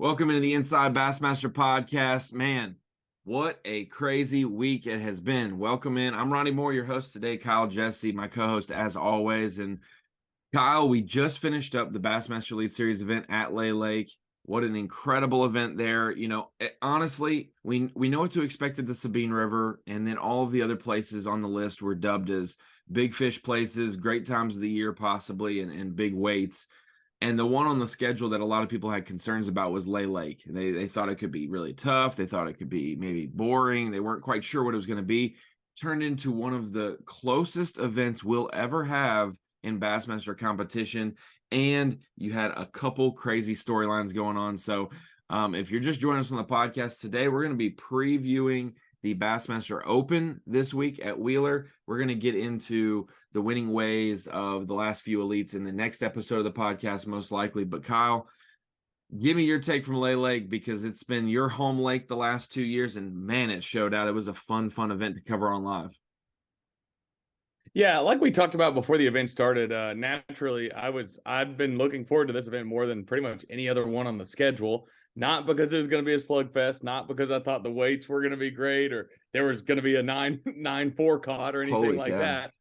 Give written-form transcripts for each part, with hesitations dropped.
Welcome into the Inside Bassmaster Podcast. Man, what a crazy week it has been. Welcome in. I'm Ronnie Moore, your host today. Kyle, Jessie, my co-host as always. And Kyle, we just finished up the Bassmaster Elite Series event at Lay Lake. What an incredible event there. Honestly, we know what to expect at the Sabine River, and then all of the other places on the list were dubbed as big fish places, great times of the year possibly, and big weights. And the one on the schedule that a lot of people had concerns about was Lay Lake. They thought it could be really tough. They thought it could be maybe boring. They weren't quite sure what it was going to be. Turned into one of the closest events we'll ever have in Bassmaster competition. And you had a couple crazy storylines going on. So if you're just joining us on the podcast today, we're going to be previewing the Bassmaster Open this week at Wheeler. We're going to get into the winning ways of the last few elites in the next episode of the podcast, most likely. But Kyle, give me your take from Lay Lake, because it's been your home lake the last 2 years, and man, it showed out. It was a fun event to cover on live. Yeah, like we talked about before the event started, naturally, I'd been looking forward to this event more than pretty much any other one on the schedule. Not because it was going to be a slugfest, not because I thought the weights were going to be great or there was going to be a 9.4 caught or anything like that.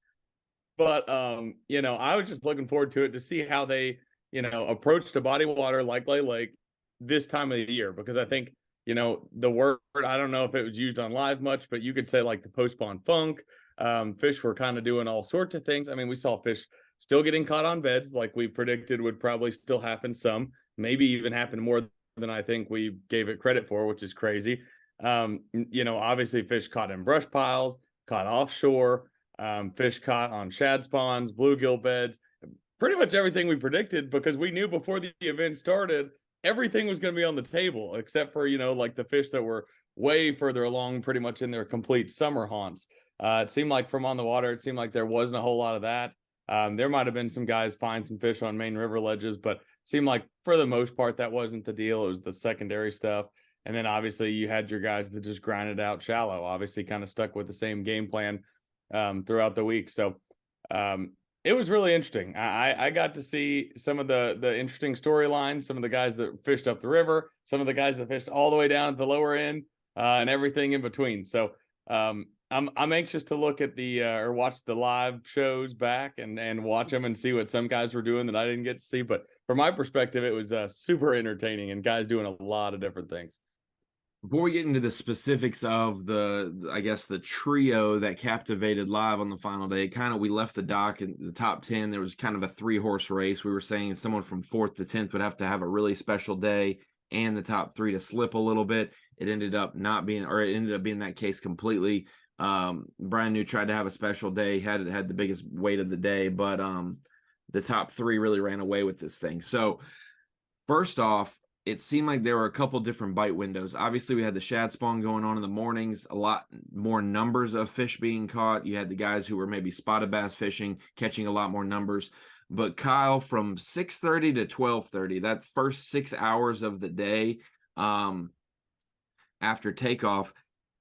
But, I was just looking forward to it to see how they, approached a body of water like Lay Lake this time of the year. Because I think, the word, I don't know if it was used on live much, but you could say like the post-spawn funk. Fish were kind of doing all sorts of things. I mean, we saw fish still getting caught on beds like we predicted would probably still happen some, maybe even happen more than I think we gave it credit for, which is crazy. Obviously fish caught in brush piles, caught offshore, fish caught on shad spawns, bluegill beds, pretty much everything we predicted, because we knew before the event started, everything was going to be on the table, except for, like the fish that were way further along, pretty much in their complete summer haunts. It seemed like from on the water, it seemed like there wasn't a whole lot of that. There might have been some guys find some fish on main river ledges, but seemed like for the most part that wasn't the deal. It was the secondary stuff. And then obviously you had your guys that just grinded out shallow, obviously kind of stuck with the same game plan throughout the week. So it was really interesting. I got to see some of the interesting storylines, some of the guys that fished up the river, some of the guys that fished all the way down at the lower end, and everything in between. So I'm anxious to look at the or watch the live shows back and watch them and see what some guys were doing that I didn't get to see. But from my perspective, it was super entertaining and guys doing a lot of different things. Before we get into the specifics of the trio that captivated live on the final day, we left the dock in the top 10. There was kind of a 3-horse race. We were saying someone from 4th to 10th would have to have a really special day and the top 3 to slip a little bit. It ended up being that case completely. Brian New tried to have a special day, had the biggest weight of the day, but the top 3 really ran away with this thing. So first off, it seemed like there were a couple different bite windows. Obviously, we had the shad spawn going on in the mornings, a lot more numbers of fish being caught. You had the guys who were maybe spotted bass fishing, catching a lot more numbers. But Kyle, from 6:30 to 12:30, that first 6 hours of the day after takeoff,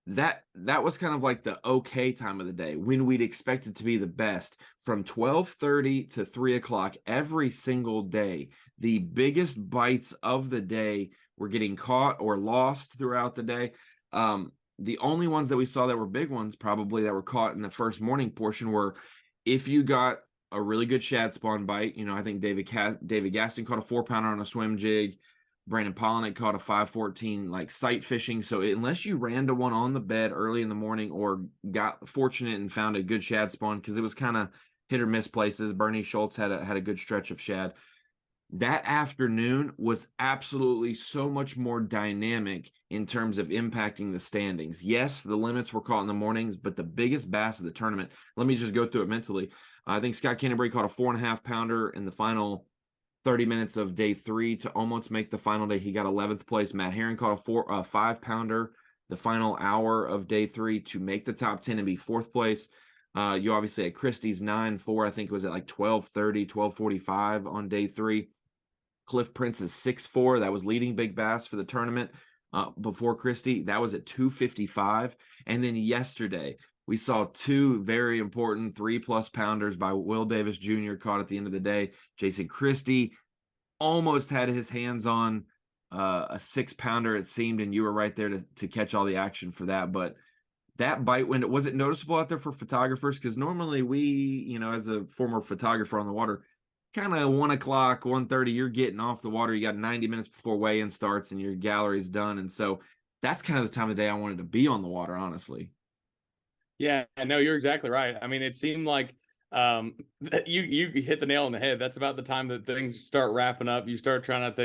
that was kind of like the okay time of the day when we'd expect it to be the best. From 12:30 to 3 o'clock every single day, the biggest bites of the day were getting caught or lost throughout the day. The only ones that we saw that were big ones probably that were caught in the first morning portion were if you got a really good shad spawn bite. I think David Gaston caught a 4-pounder on a swim jig. Brandon Polinick caught a 514 like sight fishing. So unless you ran to one on the bed early in the morning or got fortunate and found a good shad spawn, because it was kind of hit or miss places. Bernie Schultz had a good stretch of shad. That afternoon was absolutely so much more dynamic in terms of impacting the standings. Yes, the limits were caught in the mornings, but the biggest bass of the tournament, let me just go through it mentally. I think Scott Canterbury caught a 4.5-pounder in the final 30 minutes of day 3 to almost make the final day. He got 11th place. Matt Herring caught a 5-pounder the final hour of day 3 to make the top 10 and be 4th place. You obviously had Christie's 9.4. I think it was at like 12:30, 12:45 on day 3. Cliff Prince's 6.4. That was leading big bass for the tournament before Christie. That was at 2:55. And then yesterday, we saw 2 very important 3+ pounders by Will Davis Jr. caught at the end of the day. Jason Christie almost had his hands on a 6-pounder, it seemed, and you were right there to catch all the action for that. But that bite window, was it noticeable out there for photographers? Because normally we, as a former photographer on the water, kind of 1 o'clock, 1:30, you're getting off the water. You got 90 minutes before weigh-in starts and your gallery's done. And so that's kind of the time of day I wanted to be on the water, honestly. Yeah, no, you're exactly right. I mean, it seemed like you hit the nail on the head. That's about the time that things start wrapping up. You start trying to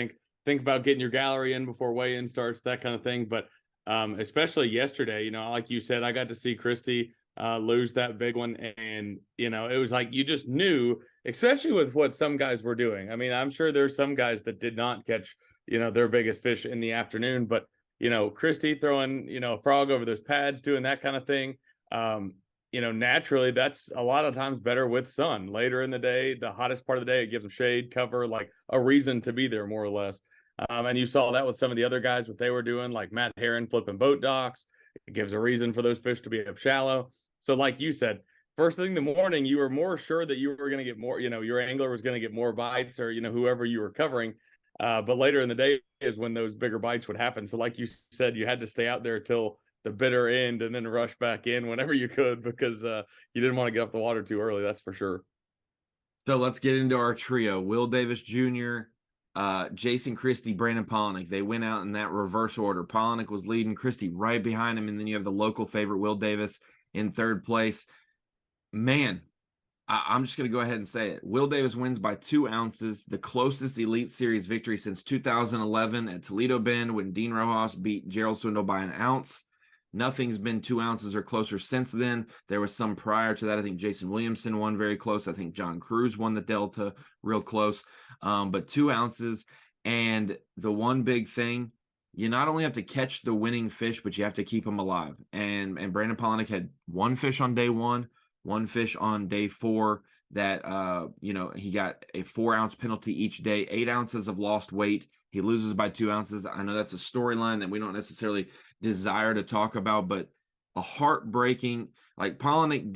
think about getting your gallery in before weigh-in starts, that kind of thing. But especially yesterday, like you said, I got to see Christy lose that big one, and it was like you just knew, especially with what some guys were doing. I mean, I'm sure there's some guys that did not catch their biggest fish in the afternoon, but Christy throwing a frog over those pads, doing that kind of thing. Naturally, that's a lot of times better with sun later in the day, the hottest part of the day. It gives them shade, cover, like a reason to be there, more or less. And you saw that with some of the other guys, what they were doing, like Matt Herron flipping boat docks. It gives a reason for those fish to be up shallow. So, like you said, first thing in the morning, you were more sure that you were going to get more, your angler was going to get more bites, or, whoever you were covering. But later in the day is when those bigger bites would happen. So, like you said, you had to stay out there till the bitter end and then rush back in whenever you could, because you didn't want to get off the water too early. That's for sure. So let's get into our trio. Will Davis Jr., Jason Christie, Brandon Polinick. They went out in that reverse order. Polinick was leading, Christie right behind him, and then you have the local favorite, Will Davis, in third place. Man, I'm just going to go ahead and say it. Will Davis wins by 2 ounces, the closest Elite Series victory since 2011 at Toledo Bend when Dean Rojas beat Gerald Swindle by 1 ounce. Nothing's been 2 ounces or closer since then. There was some prior to that. I think Jason Williamson won very close. I think John Cruz won the Delta real close. But 2 ounces. And the one big thing, you not only have to catch the winning fish, but you have to keep them alive. And Brandon Polinick had 1 fish on day 1, 1 fish on day 4 that, he got a 4-ounce penalty each day, 8 ounces of lost weight. He loses by 2 ounces. I know that's a storyline that we don't necessarily desire to talk about, but a heartbreaking, like Polinick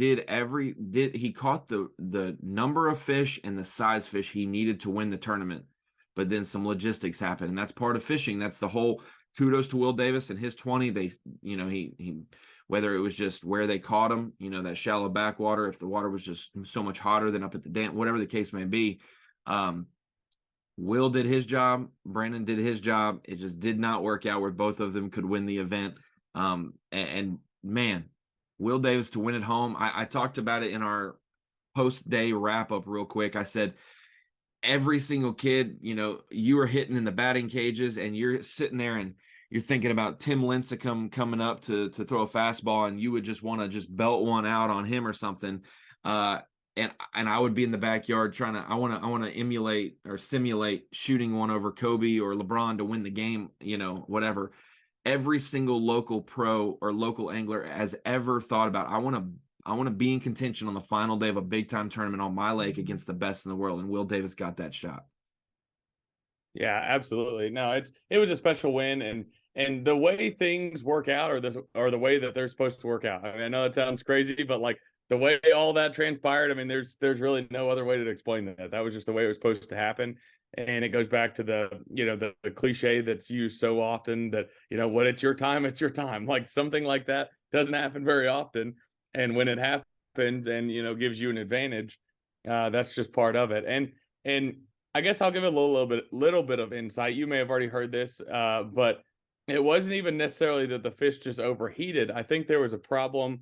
he caught the number of fish and the size fish he needed to win the tournament, but then some logistics happened, and that's part of fishing. That's the whole kudos to Will Davis and his 20. They, he whether it was just where they caught him, that shallow backwater, if the water was just so much hotter than up at the dam, whatever the case may be. Will did his job. Brandon did his job. It just did not work out where both of them could win the event. And man, Will Davis to win at home. I talked about it in our post-day wrap-up real quick. I said, every single kid, you were hitting in the batting cages and you're sitting there and you're thinking about Tim Lincecum coming up to throw a fastball, and you would just want to just belt one out on him or something. And I would be in the backyard I want to emulate or simulate shooting one over Kobe or LeBron to win the game, whatever. Every single local pro or local angler has ever thought about, I want to be in contention on the final day of a big time tournament on my lake against the best in the world. And Will Davis got that shot. Yeah, absolutely. No, it was a special win, and the way things work out or the way that they're supposed to work out. I mean, I know it sounds crazy, but like the way all that transpired, I mean, there's really no other way to explain that. That was just the way it was supposed to happen. And it goes back to the cliche that's used so often that, when it's your time, it's your time. Like something like that doesn't happen very often. And when it happens and, gives you an advantage, that's just part of it. And I guess I'll give it a little bit of insight. You may have already heard this, but it wasn't even necessarily that the fish just overheated. I think there was a problem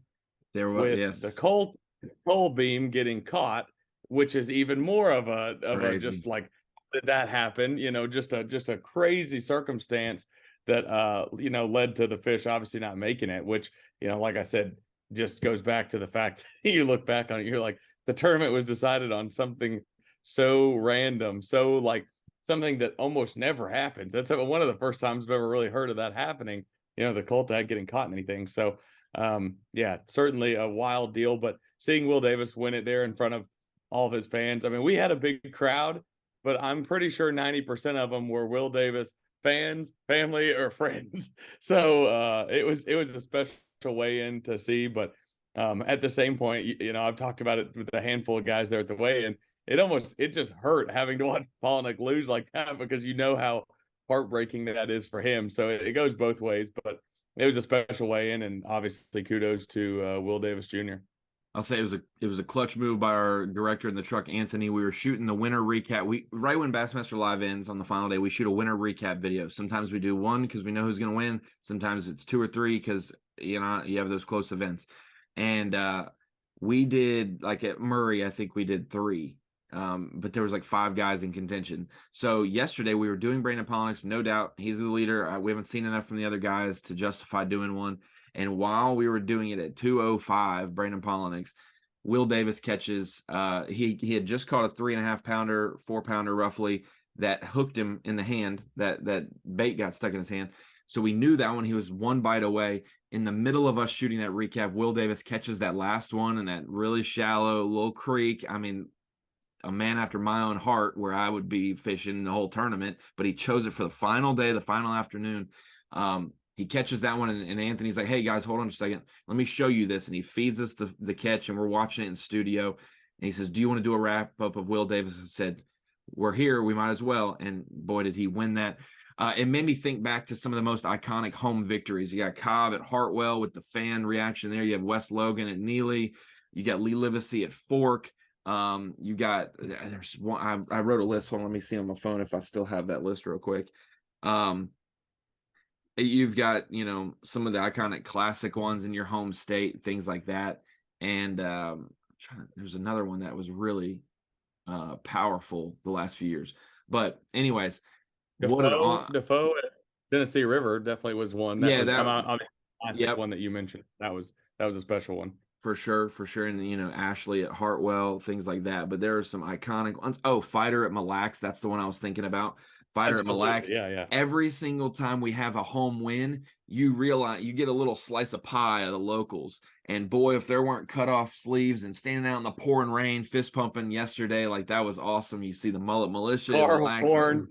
with yes, the coal beam getting caught, which is even more of a just like, did that happen? Just a crazy circumstance that led to the fish obviously not making it, which, like I said, just goes back to the fact that you look back on it, you're like, the tournament was decided on something so random, so like something that almost never happens. That's one of the first times I've ever really heard of that happening, the cold tag getting caught in anything. So yeah, certainly a wild deal, but seeing Will Davis win it there in front of all of his fans, I mean, we had a big crowd, but I'm pretty sure 90% of them were Will Davis fans, family, or friends. So it was a special weigh-in to see, but at the same point, I've talked about it with a handful of guys there at the weigh-in. It just hurt having to watch Polinick lose like that, because how heartbreaking that is for him. So it goes both ways, but it was a special weigh-in, and obviously kudos to Will Davis Jr. I'll say it was a clutch move by our director in the truck, Anthony. We were shooting the winter recap. We right when Bassmaster Live ends on the final day, we shoot a winter recap video. Sometimes we do one because we know who's going to win. Sometimes it's 2 or 3 because you have those close events. And we did, like at Murray, I think we did 3. But there was like 5 guys in contention. So yesterday we were doing Brandon Pollock's. No doubt he's the leader. We haven't seen enough from the other guys to justify doing one. And while we were doing it at 2:05, Brandon Pollock's, Will Davis catches. He had just caught a 3.5 pounder, 4 pounder roughly that hooked him in the hand. That bait got stuck in his hand. So we knew that one. He was 1 bite away. In the middle of us shooting that recap, Will Davis catches that last one in that really shallow little creek. I mean, a man after my own heart, where I would be fishing the whole tournament, but he chose it for the final day, the final afternoon. He catches that one, and Anthony's like, "Hey guys, hold on a second. Let me show you this." And he feeds us the catch, and we're watching it in studio. And he says, "Do you want to do a wrap up of Will Davis?" I said, "We're here. We might as well." And boy, did he win that. It made me think back to some of the most iconic home victories. You got Cobb at Hartwell with the fan reaction there. You have Wes Logan at Neely. You got Lee Livesey at Fork. You got, there's one, I wrote a list. Hold on, let me see on my phone if I still have that list real quick. You've got, some of the iconic classic ones in your home state, things like that. And there's another one that was really powerful the last few years. But anyways, Defoe at Tennessee River definitely was one. That one that you mentioned. That was a special one. For sure. And, Ashley at Hartwell, things like that. But there are some iconic ones. Oh, Fighter at Mille Lacs. That's the one I was thinking about. Fighter at Mille Lacs. Yeah. Every single time we have a home win, you realize you get a little slice of pie of the locals. And boy, if there weren't cut off sleeves and standing out in the pouring rain, fist pumping yesterday, like that was awesome. You see the Mullet Militia. Car horn.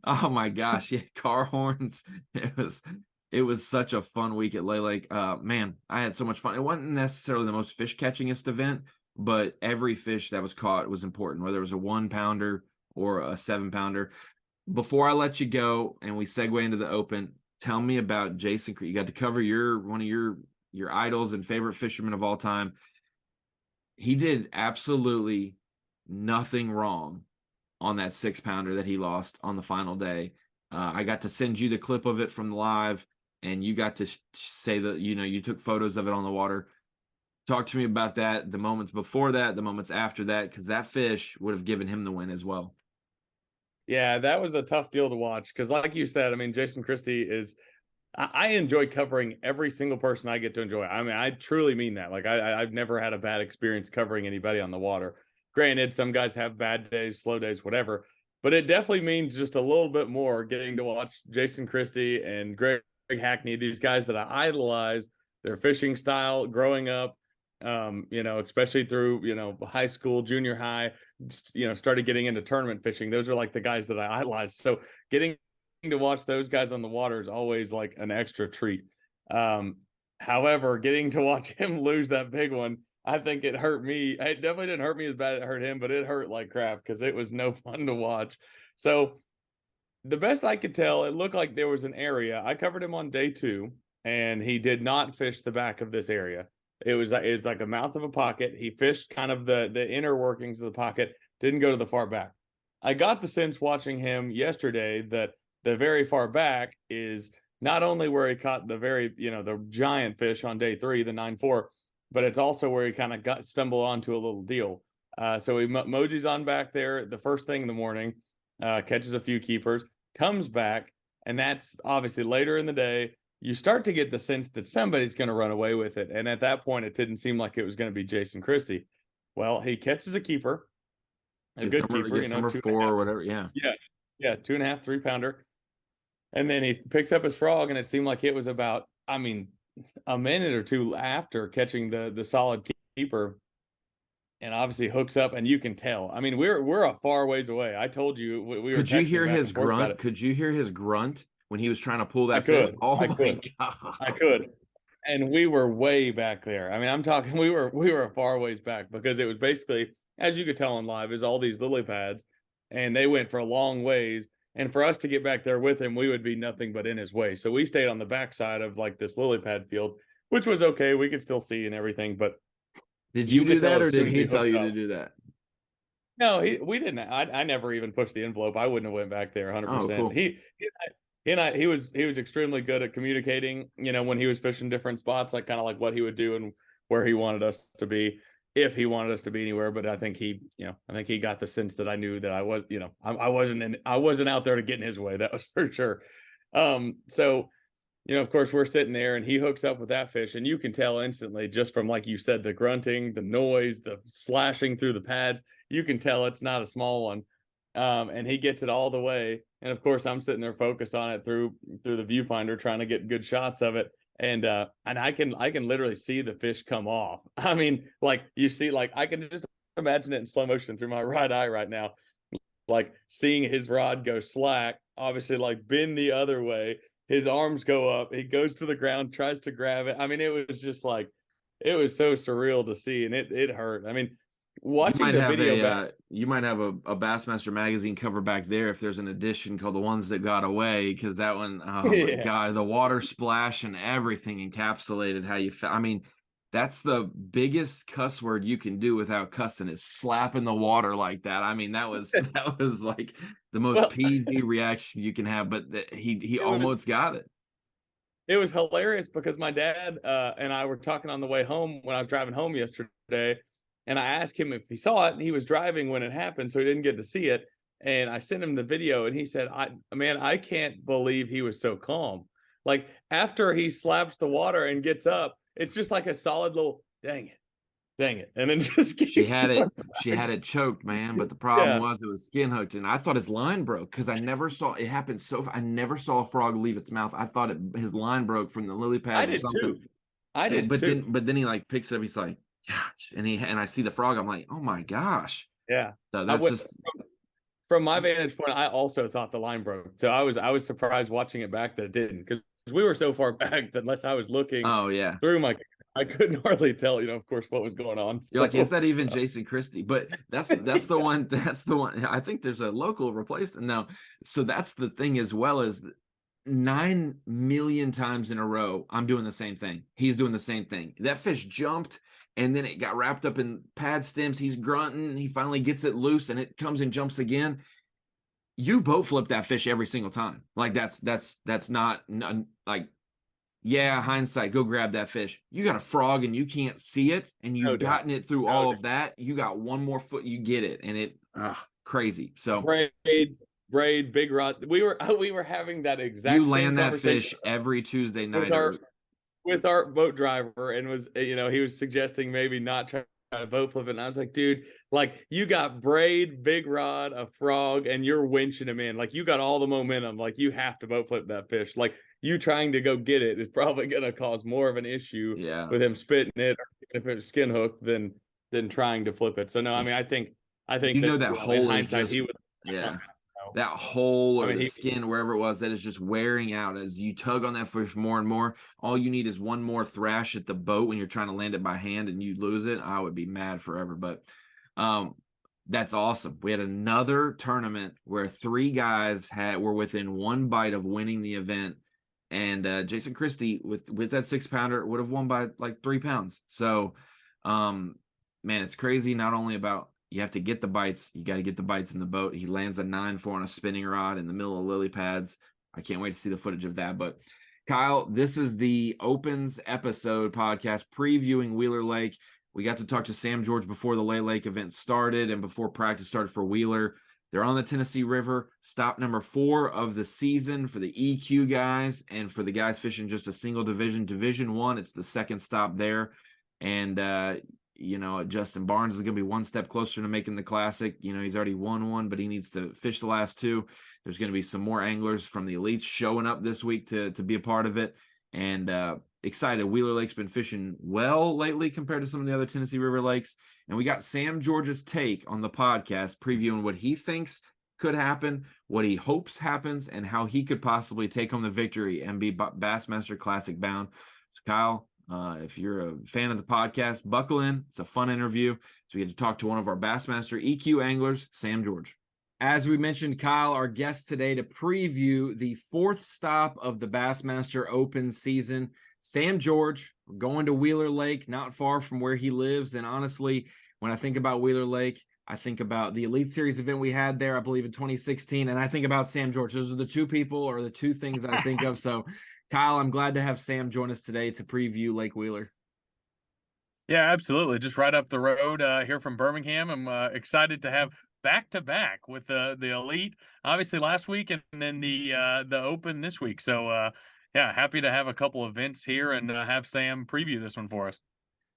Oh my gosh. Yeah. Car horns. It was such a fun week at Lay Lake. Man, I had so much fun. It wasn't necessarily the most fish catchingest event, but every fish that was caught was important, whether it was a 1 pounder or a 7 pounder. Before I let you go and we segue into the open, tell me about Jason. You got to cover one of your idols and favorite fishermen of all time. He did absolutely nothing wrong on that 6 pounder that he lost on the final day. I got to send you the clip of it from the live, and you got to say that, you took photos of it on the water. Talk to me about that, the moments before that, the moments after that, because that fish would have given him the win as well. Yeah, that was a tough deal to watch because, like you said, I mean, Jason Christie is – I enjoy covering every single person I get to enjoy. I mean, I truly mean that. Like, I've never had a bad experience covering anybody on the water. Granted, some guys have bad days, slow days, whatever. But it definitely means just a little bit more getting to watch Jason Christie and Greg Hackney, these guys that I idolized, their fishing style growing up, especially through, high school, junior high, started getting into tournament fishing. Those are like the guys that I idolized. So getting to watch those guys on the water is always like an extra treat. However, getting to watch him lose that big one, I think it hurt me. It definitely didn't hurt me as bad as it hurt him, but it hurt like crap because it was no fun to watch. So the best I could tell, it looked like there was an area. I covered him on day 2, and he did not fish the back of this area. It was like a mouth of a pocket. He fished kind of the inner workings of the pocket, didn't go to the far back. I got the sense watching him yesterday that the very far back is not only where he caught the very, the giant fish on day 3, the 9.4, but it's also where he kind of stumbled onto a little deal. So he moji's on back there the first thing in the morning, catches a few keepers, comes back, and that's obviously later in the day. You start to get the sense that somebody's going to run away with it. And at that point, it didn't seem like it was going to be Jason Christie. Well, he catches a keeper, good keeper, number 4 or whatever. Yeah. Yeah. 2.5, 3 pounder. And then he picks up his frog, and it seemed like it was about, a minute or two after catching the solid keeper, and obviously hooks up, and you can tell. I mean, we're a far ways away. I told you we were. Could you hear his grunt? Could you hear his grunt when he was trying to pull that fish? Oh my God. I could. And we were way back there. I mean, I'm talking, we were a far ways back because it was basically, as you could tell on live, is all these lily pads, and they went for a long ways. And for us to get back there with him, we would be nothing but in his way. So we stayed on the backside of like this lily pad field, which was okay. We could still see and everything, but Did you could do tell that, or as did soon as he he tell hooked you up. to do that? No, we didn't. I never even pushed the envelope. I wouldn't have went back there Oh, 100%. cool. He was extremely good at communicating, when he was fishing different spots, like kind of like what he would do and where he wanted us to be, if he wanted us to be anywhere. But I think he got the sense that I knew that I was, I wasn't out there to get in his way. That was for sure. So of course, we're sitting there and he hooks up with that fish, and you can tell instantly just from, like you said, the grunting, the noise, the slashing through the pads. You can tell it's not a small one. And he gets it all the way. And of course, I'm sitting there focused on it through the viewfinder, trying to get good shots of it. And I can literally see the fish come off. I mean, like you see, like I can just imagine it in slow motion through my right eye right now, like seeing his rod go slack, obviously like bend the other way. His arms go up, he goes to the ground, tries to grab it. I mean, it was just like, it was so surreal to see, and it hurt. I mean, watching the video back. You might have a Bassmaster magazine cover back there if there's an edition called The Ones That Got Away, because that one, oh my Yeah. God, the water splash and everything encapsulated how you felt. I mean, that's the biggest cuss word you can do without cussing, is slapping the water like that. I mean, that was like the most Well, PG reaction you can have, but he almost got it. it was hilarious because my dad and I were talking on the way home when I was driving home yesterday, and I asked him if he saw it, and he was driving when it happened, so he didn't get to see it. And I sent him the video, and he said, I can't believe he was so calm. Like after he slaps the water and gets up, it's just like a solid little dang it, and then just She keeps had going it. She back. had it choked, man. But the problem Yeah, was it was skin hooked, and I thought his line broke because I never saw it happen. I never saw a frog leave its mouth. I thought his line broke from the lily I pads or did something. too. I did too. But then he like picks it up. He's like, gosh, and I see the frog. I'm like, oh my gosh. Yeah. So I that's would just From my vantage point, I also thought the line broke. So I was surprised watching it back that it didn't, because we were so far back that unless I was looking oh yeah. through I couldn't hardly tell, of course, what was going on. You're like, is So that even Jason Christie? But that's the yeah. one. That's the one. I think there's a local replacement now. So that's the thing as well, as 9 million times in a row, I'm doing the same thing. He's doing the same thing. That fish jumped and then it got wrapped up in pad stems. He's grunting. He finally gets it loose and it comes and jumps again. You boat flip that fish every single time. Like that's not like, yeah, hindsight, go grab that fish. You got a frog and you can't see it, and No you've doubt. gotten it through No all doubt. of that. You got one more foot, you get it, and it crazy. So Braid, big rod. We were having that you exact same land that conversation fish every Tuesday with night, our or with our boat driver, and he was suggesting maybe not try to boat flip it. And I was like, dude, like you got braid, big rod, a frog, and you're winching him in. Like you got all the momentum. Like you have to boat flip that fish. Like you trying to go get it is probably going to cause more of an issue yeah. with him spitting it, or if it's skin hook, than trying to flip it. So no, I mean, I think that That in hole is hindsight, just, he was. yeah. That hole I or mean, the skin, wherever it was, that is just wearing out as you tug on that fish more and more. All you need is one more thrash at the boat when you're trying to land it by hand and you lose it. I would be mad forever. But that's awesome. We had another tournament where 3 guys were within 1 bite of winning the event. And Jason Christie with that 6-pounder would have won by like 3 pounds. So man, it's crazy. Not only about you have to get the bites, you got to get the bites in the boat. He lands a 9-4 on a spinning rod in the middle of lily pads. I can't wait to see the footage of that. But Kyle, this is the Opens episode podcast previewing Wheeler Lake. We got to talk to Sam George before the Lay Lake event started and before practice started for Wheeler. They're on the Tennessee River, stop number 4 of the season for the EQ guys, and for the guys fishing just a single Division 1, it's the second stop there. And Justin Barnes is going to be 1 step closer to making the Classic. He's already won 1, but he needs to fish the last 2. There's going to be some more anglers from the elites showing up this week to be a part of it. And excited. Wheeler Lake's been fishing well lately compared to some of the other Tennessee River lakes. And we got Sam George's take on the podcast, previewing what he thinks could happen, what he hopes happens, and how he could possibly take home the victory and be Bassmaster Classic bound. So Kyle, if you're a fan of the podcast, buckle in. It's a fun interview. So we get to talk to one of our Bassmaster EQ anglers, Sam George. As we mentioned, Kyle, our guest today to preview the fourth stop of the Bassmaster Open season. Sam George, going to Wheeler Lake, not far from where he lives. And honestly, when I think about Wheeler Lake, I think about the Elite Series event we had there, I believe in 2016, and I think about Sam George. Those are the two people or the two things that I think of. So, Kyle, I'm glad to have Sam join us today to preview Lake Wheeler. Yeah, absolutely. Just right up the road here from Birmingham. I'm excited to have back-to-back with the Elite, obviously last week, and then the Open this week. So, yeah, happy to have a couple events here and have Sam preview this one for us.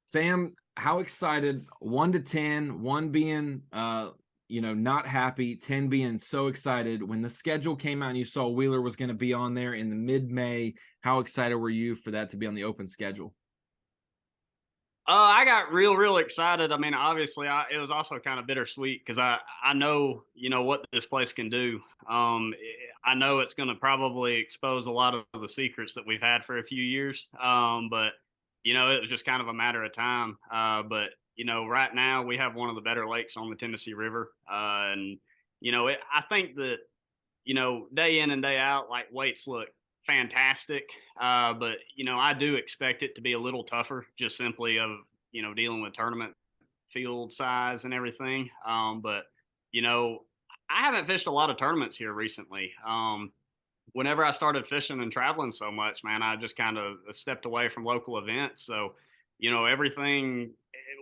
Sam, how excited? 1 to 10, 1 being not happy, 10 being so excited. When the schedule came out and you saw Wheeler was going to be on there in the mid-May, how excited were you for that to be on the Open schedule? I got real excited. I mean, obviously, it was also kind of bittersweet because I know, what this place can do. I know it's going to probably expose a lot of the secrets that we've had for a few years. But it was just kind of a matter of time. But right now we have one of the better lakes on the Tennessee River, and I think that day in and day out, like, weights look fantastic. But I do expect it to be a little tougher, just simply of dealing with tournament field size and everything. But I haven't fished a lot of tournaments here recently. Whenever I started fishing and traveling so much, man, I just kind of stepped away from local events. So everything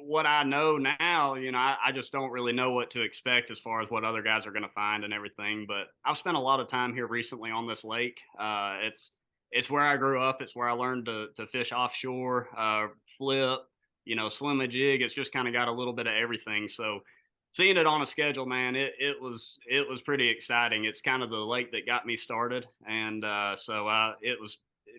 what I know now, I just don't really know what to expect as far as what other guys are going to find and everything. But I've spent a lot of time here recently on this lake. It's where I grew up. It's where I learned to fish offshore, flip, swim a jig. It's just kind of got a little bit of everything. So seeing it on a schedule, man, it was pretty exciting. It's kind of the lake that got me started, and so it was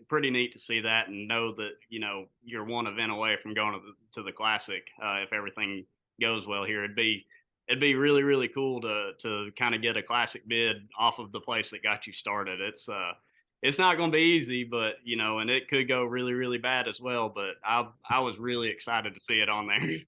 pretty neat to see that and know that you're one event away from going to the Classic if everything goes well here. It'd be really cool to kind of get a Classic bid off of the place that got you started. It's not going to be easy, but and it could go really bad as well. But I was really excited to see it on there.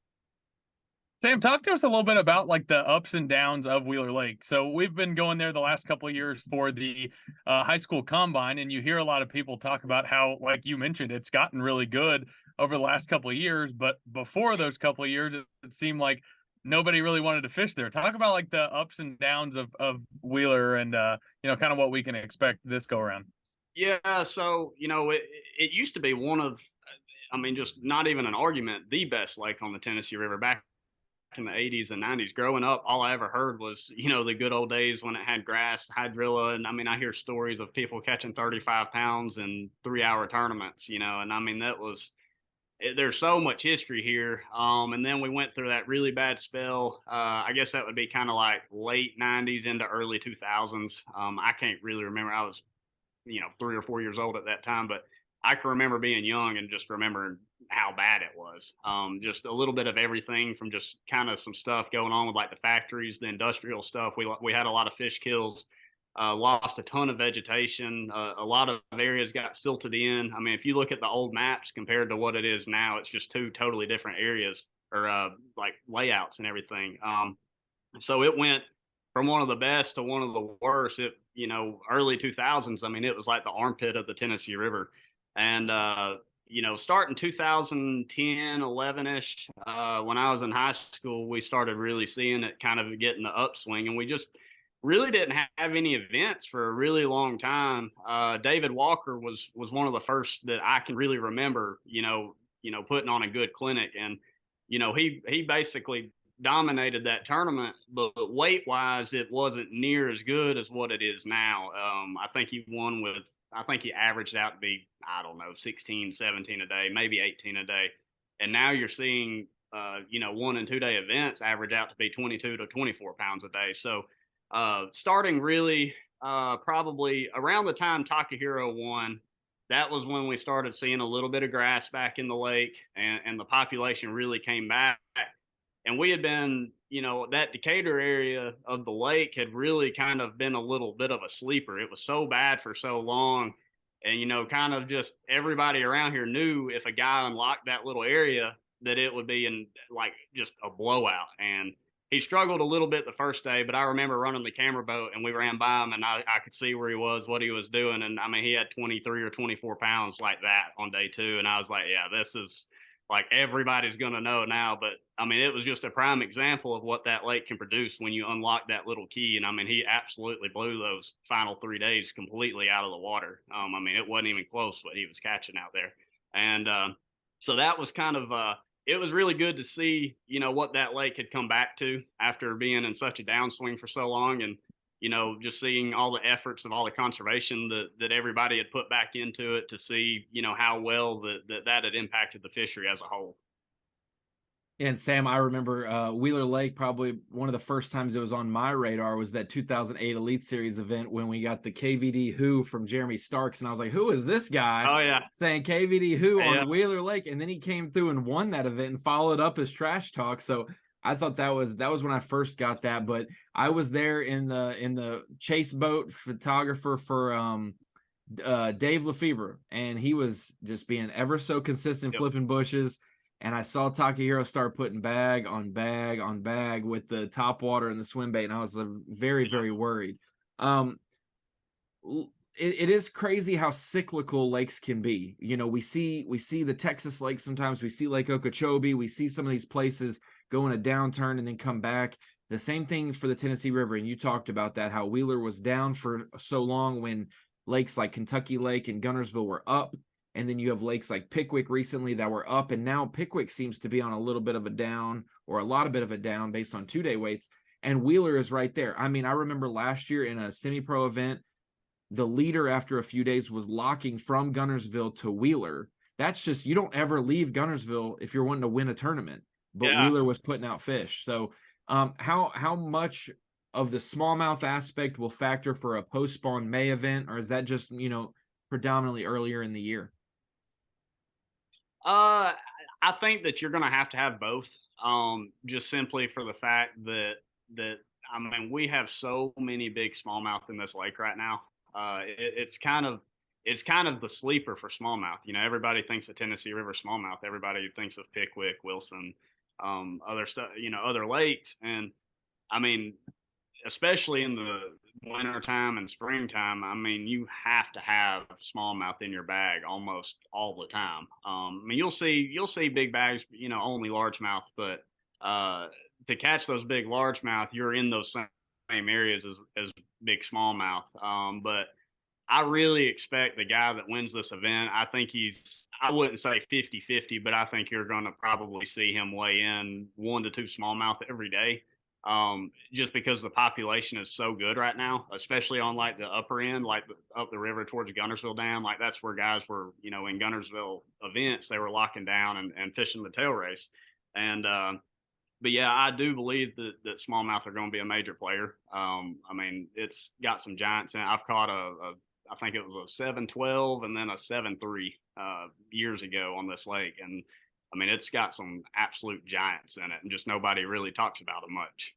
Sam, talk to us a little bit about like the ups and downs of Wheeler Lake. So we've been going there the last couple of years for the high school combine, and you hear a lot of people talk about how, like you mentioned, it's gotten really good over the last couple of years. But before those couple of years, it seemed like nobody really wanted to fish there. Talk about like the ups and downs of Wheeler and kind of what we can expect this go around. Yeah, so it used to be one of, I mean, just not even an argument, the best lake on the Tennessee River back in the 80s and 90s. Growing up, all I ever heard was the good old days when it had grass, hydrilla, and I mean, I hear stories of people catching 35 pounds in 3-hour tournaments, and I mean, there's so much history here. And then we went through that really bad spell. I guess that would be kind of like late 90s into early 2000s. I can't really remember. I was 3 or 4 years old at that time, but I can remember being young and just remembering how bad it was. Just a little bit of everything, from just kind of some stuff going on with like the factories, the industrial stuff. We had a lot of fish kills, lost a ton of vegetation. A lot of areas got silted in. I mean, if you look at the old maps compared to what it is now, it's just two totally different areas, or like layouts and everything. So it went from one of the best to one of the worst. Early 2000s, I mean, it was like the armpit of the Tennessee River. And, starting 2010, 11-ish, when I was in high school, we started really seeing it kind of getting the upswing, and we just really didn't have any events for a really long time. David Walker was one of the first that I can really remember, putting on a good clinic. And, he basically dominated that tournament, but weight wise, it wasn't near as good as what it is now. I think he averaged out to be, I don't know, 16, 17 a day, maybe 18 a day. And now you're seeing, 1 and 2 day events average out to be 22 to 24 pounds a day. So, starting really, probably around the time Takahiro won, that was when we started seeing a little bit of grass back in the lake, and the population really came back. And we had been, that Decatur area of the lake had really kind of been a little bit of a sleeper. It was so bad for so long. And, kind of just everybody around here knew if a guy unlocked that little area that it would be in like just a blowout. And he struggled a little bit the first day, but I remember running the camera boat and we ran by him and I could see where he was, what he was doing. And I mean, he had 23 or 24 pounds like that on day 2. And I was like, yeah, this is like everybody's going to know now. But I mean, it was just a prime example of what that lake can produce when you unlock that little key. And I mean, he absolutely blew those final 3 days completely out of the water. I mean, it wasn't even close what he was catching out there. And so that was kind of, it was really good to see, you know, what that lake had come back to after being in such a downswing for so long. And, you know, just seeing all the efforts of all the conservation that everybody had put back into it to see, you know, how well that had impacted the fishery as a whole. And Sam, I remember Wheeler Lake, probably one of the first times it was on my radar was that 2008 Elite Series event when we got the KVD Who from Jeremy Starks. And I was like, who is this guy? Oh, yeah. Saying KVD Who on Wheeler Lake. And then he came through and won that event and followed up his trash talk. So I thought that was when I first got that. But I was there in the chase boat photographer for Dave Lefebvre. And he was just being ever so consistent, flipping bushes. And I saw Takahiro start putting bag on bag on bag with the top water and the swim bait, and I was very, very worried. It is crazy how cyclical lakes can be. You know, we see the Texas lakes sometimes. We see Lake Okeechobee. We see some of these places go in a downturn and then come back. The same thing for the Tennessee River, and you talked about that, how Wheeler was down for so long when lakes like Kentucky Lake and Gunnersville were up. And then you have lakes like Pickwick recently that were up, and now Pickwick seems to be on a little bit of a down or a lot of bit of a down based on 2-day weights. And Wheeler is right there. I mean, I remember last year in a semi-pro event, the leader after a few days was locking from Gunnersville to Wheeler. That's just, you don't ever leave Gunnersville if you're wanting to win a tournament. But Wheeler was putting out fish. So how much of the smallmouth aspect will factor for a post-spawn May event, or is that just, you know, predominantly earlier in the year? I think that you're going to have both, just simply for the fact that I mean, we have so many big smallmouth in this lake right now. It's kind of the sleeper for smallmouth. You know, everybody thinks of Tennessee River smallmouth. Everybody thinks of Pickwick, Wilson, other stuff, you know, other lakes. And I mean, especially in the winter time and springtime, I mean, you have to have smallmouth in your bag almost all the time. I mean, you'll see big bags, you know, only largemouth, but to catch those big largemouth, you're in those same areas as big smallmouth. But I really expect the guy that wins this event, I think I wouldn't say 50-50, but I think you're going to probably see him weigh in 1 to 2 smallmouth every day. Just because the population is so good right now, especially on like the upper end, like up the river towards Gunnersville Dam. Like that's where guys were, you know, in Gunnersville events, they were locking down and fishing the tail race. And, but yeah, I do believe that smallmouth are going to be a major player. I mean, it's got some giants in it. I've caught I think it was a 712 and then a 7.3 years ago on this lake. And I mean, it's got some absolute giants in it, and just nobody really talks about them much.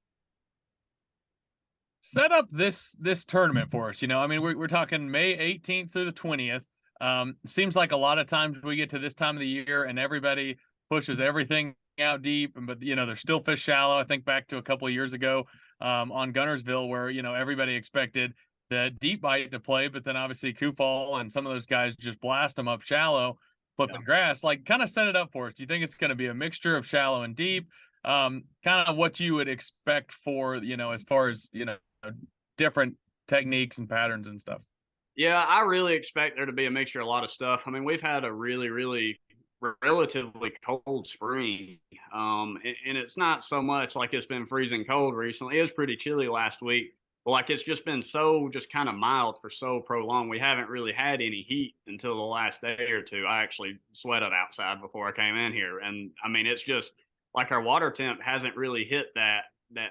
Set up this tournament for us. You know, I mean, we're talking May 18th through the 20th. Seems like a lot of times we get to this time of the year and everybody pushes everything out deep, but you know, there's still fish shallow. I think back to a couple of years ago on Gunnersville, where you know everybody expected the deep bite to play, but then obviously Kufal and some of those guys just blast them up shallow, flipping grass. Like, kind of set it up for us. Do you think it's going to be a mixture of shallow and deep? Kind of what you would expect for, you know, as far as, you know, different techniques and patterns and stuff? Yeah, I really expect there to be a mixture of a lot of stuff. I mean, we've had a really, really relatively cold spring. And it's not so much like it's been freezing cold recently. It was pretty chilly last week. But like it's just been just kind of mild for so prolonged. We haven't really had any heat until the last day or two. I actually sweated outside before I came in here. And I mean, it's just like our water temp hasn't really hit that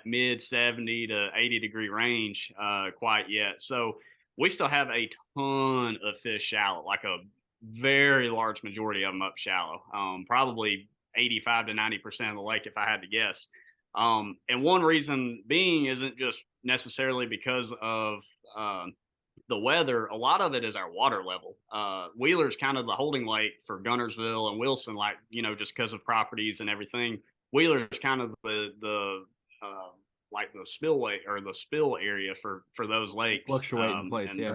mid 70 to 80 degree range quite yet. So we still have a ton of fish shallow, like a very large majority of them up shallow, probably 85 to 90% of the lake, if I had to guess. And one reason being isn't just necessarily because of the weather. A lot of it is our water level. Wheeler's kind of the holding lake for Gunnersville and Wilson, like, you know, just because of properties and everything. Wheeler's kind of the like the spillway or the spill area for those lakes. Fluctuate in place, and yeah.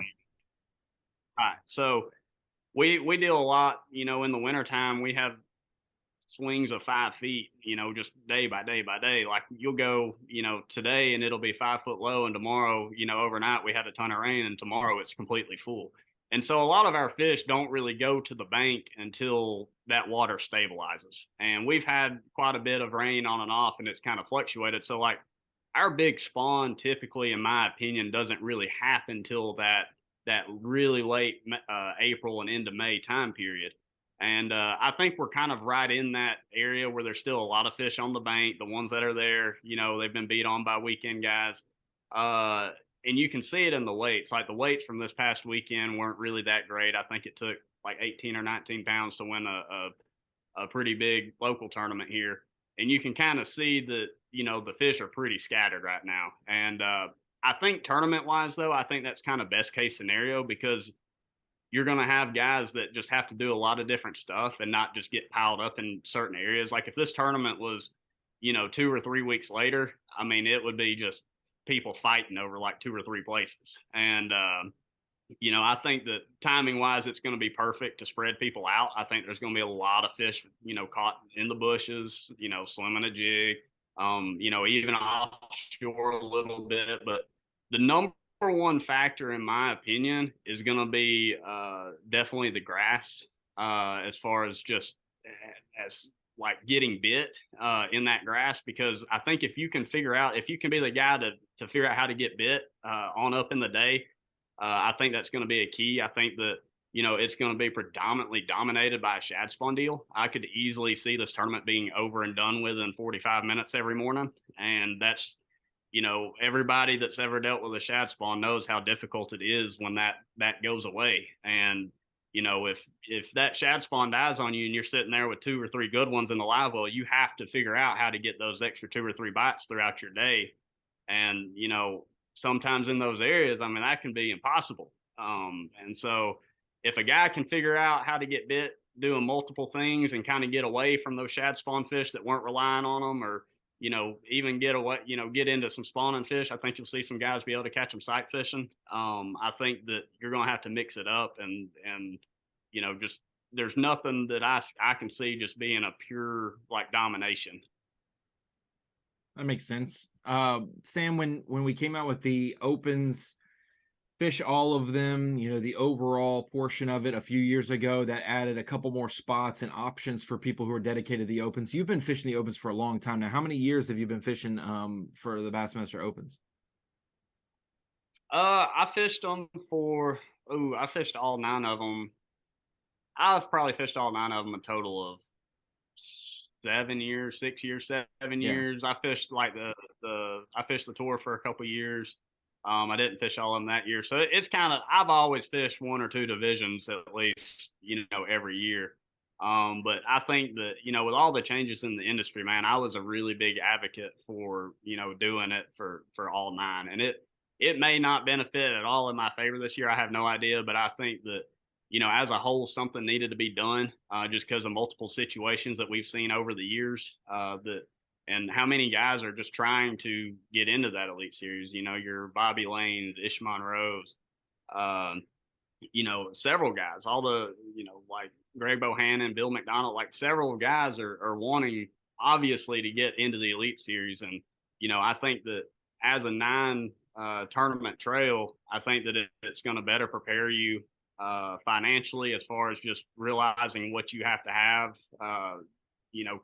Right. So we deal a lot, in the wintertime. We have swings of 5 feet, just day by day by day. Like you'll go, today and it'll be 5 foot low, and tomorrow, overnight we had a ton of rain, and tomorrow it's completely full. And so a lot of our fish don't really go to the bank until that water stabilizes. And we've had quite a bit of rain on and off, and it's kind of fluctuated. So like our big spawn typically, in my opinion, doesn't really happen till that really late April and into May time period. And I think we're kind of right in that area where there's still a lot of fish on the bank. The ones that are there, they've been beat on by weekend guys. And you can see it in the weights. Like the weights from this past weekend weren't really that great. I think it took like 18 or 19 pounds to win a pretty big local tournament here. And you can kind of see that, the fish are pretty scattered right now. And I think tournament wise, though, I think that's kind of best case scenario, because you're going to have guys that just have to do a lot of different stuff and not just get piled up in certain areas. Like if this tournament was, 2 or 3 weeks later, I mean, it would be just people fighting over like 2 or 3 places. And, I think that timing wise, it's going to be perfect to spread people out. I think there's going to be a lot of fish, caught in the bushes, swimming a jig, even offshore a little bit. But the number one factor, in my opinion, is going to be definitely the grass, as far as just as like getting bit in that grass. Because I think if you can be the guy to figure out how to get bit on up in the day, I think that's going to be a key. I think that, it's going to be predominantly dominated by a shad spawn deal. I could easily see this tournament being over and done with in 45 minutes every morning. And that's, everybody that's ever dealt with a shad spawn knows how difficult it is when that goes away. And, if that shad spawn dies on you and you're sitting there with 2 or 3 good ones in the live well, you have to figure out how to get those extra 2 or 3 bites throughout your day. And, sometimes in those areas, I mean, that can be impossible. And so if a guy can figure out how to get bit doing multiple things and kind of get away from those shad spawn fish that weren't relying on them, or, even get away, get into some spawning fish, I think you'll see some guys be able to catch them sight fishing. I think that you're going to have to mix it up and, just, there's nothing that I can see just being a pure like domination. That makes sense. Sam, when we came out with the opens, fish all of them, the overall portion of it a few years ago, that added a couple more spots and options for people who are dedicated to the opens. You've been fishing the opens for a long time now. How many years have you been fishing for the Bassmaster Opens? I fished them I fished all 9 of them. I've probably fished all 9 of them a total of 7 years, 6 years, 7 years. I fished like I fished the tour for a couple of years. I didn't fish all of them that year. So it's kind of, I've always fished 1 or 2 divisions at least, every year. But I think that, with all the changes in the industry, man, I was a really big advocate for, doing it for all 9. And it may not benefit at all in my favor this year. I have no idea, but I think that, as a whole, something needed to be done just because of multiple situations that we've seen over the years and how many guys are just trying to get into that Elite Series. Your Bobby Lanes, Ish Monroe's, several guys, all the, like Greg Bohannon, Bill McDonald, like several guys are wanting, obviously, to get into the Elite Series. And, I think that as a 9 tournament trail, I think that it's going to better prepare you financially, as far as just realizing what you have to have,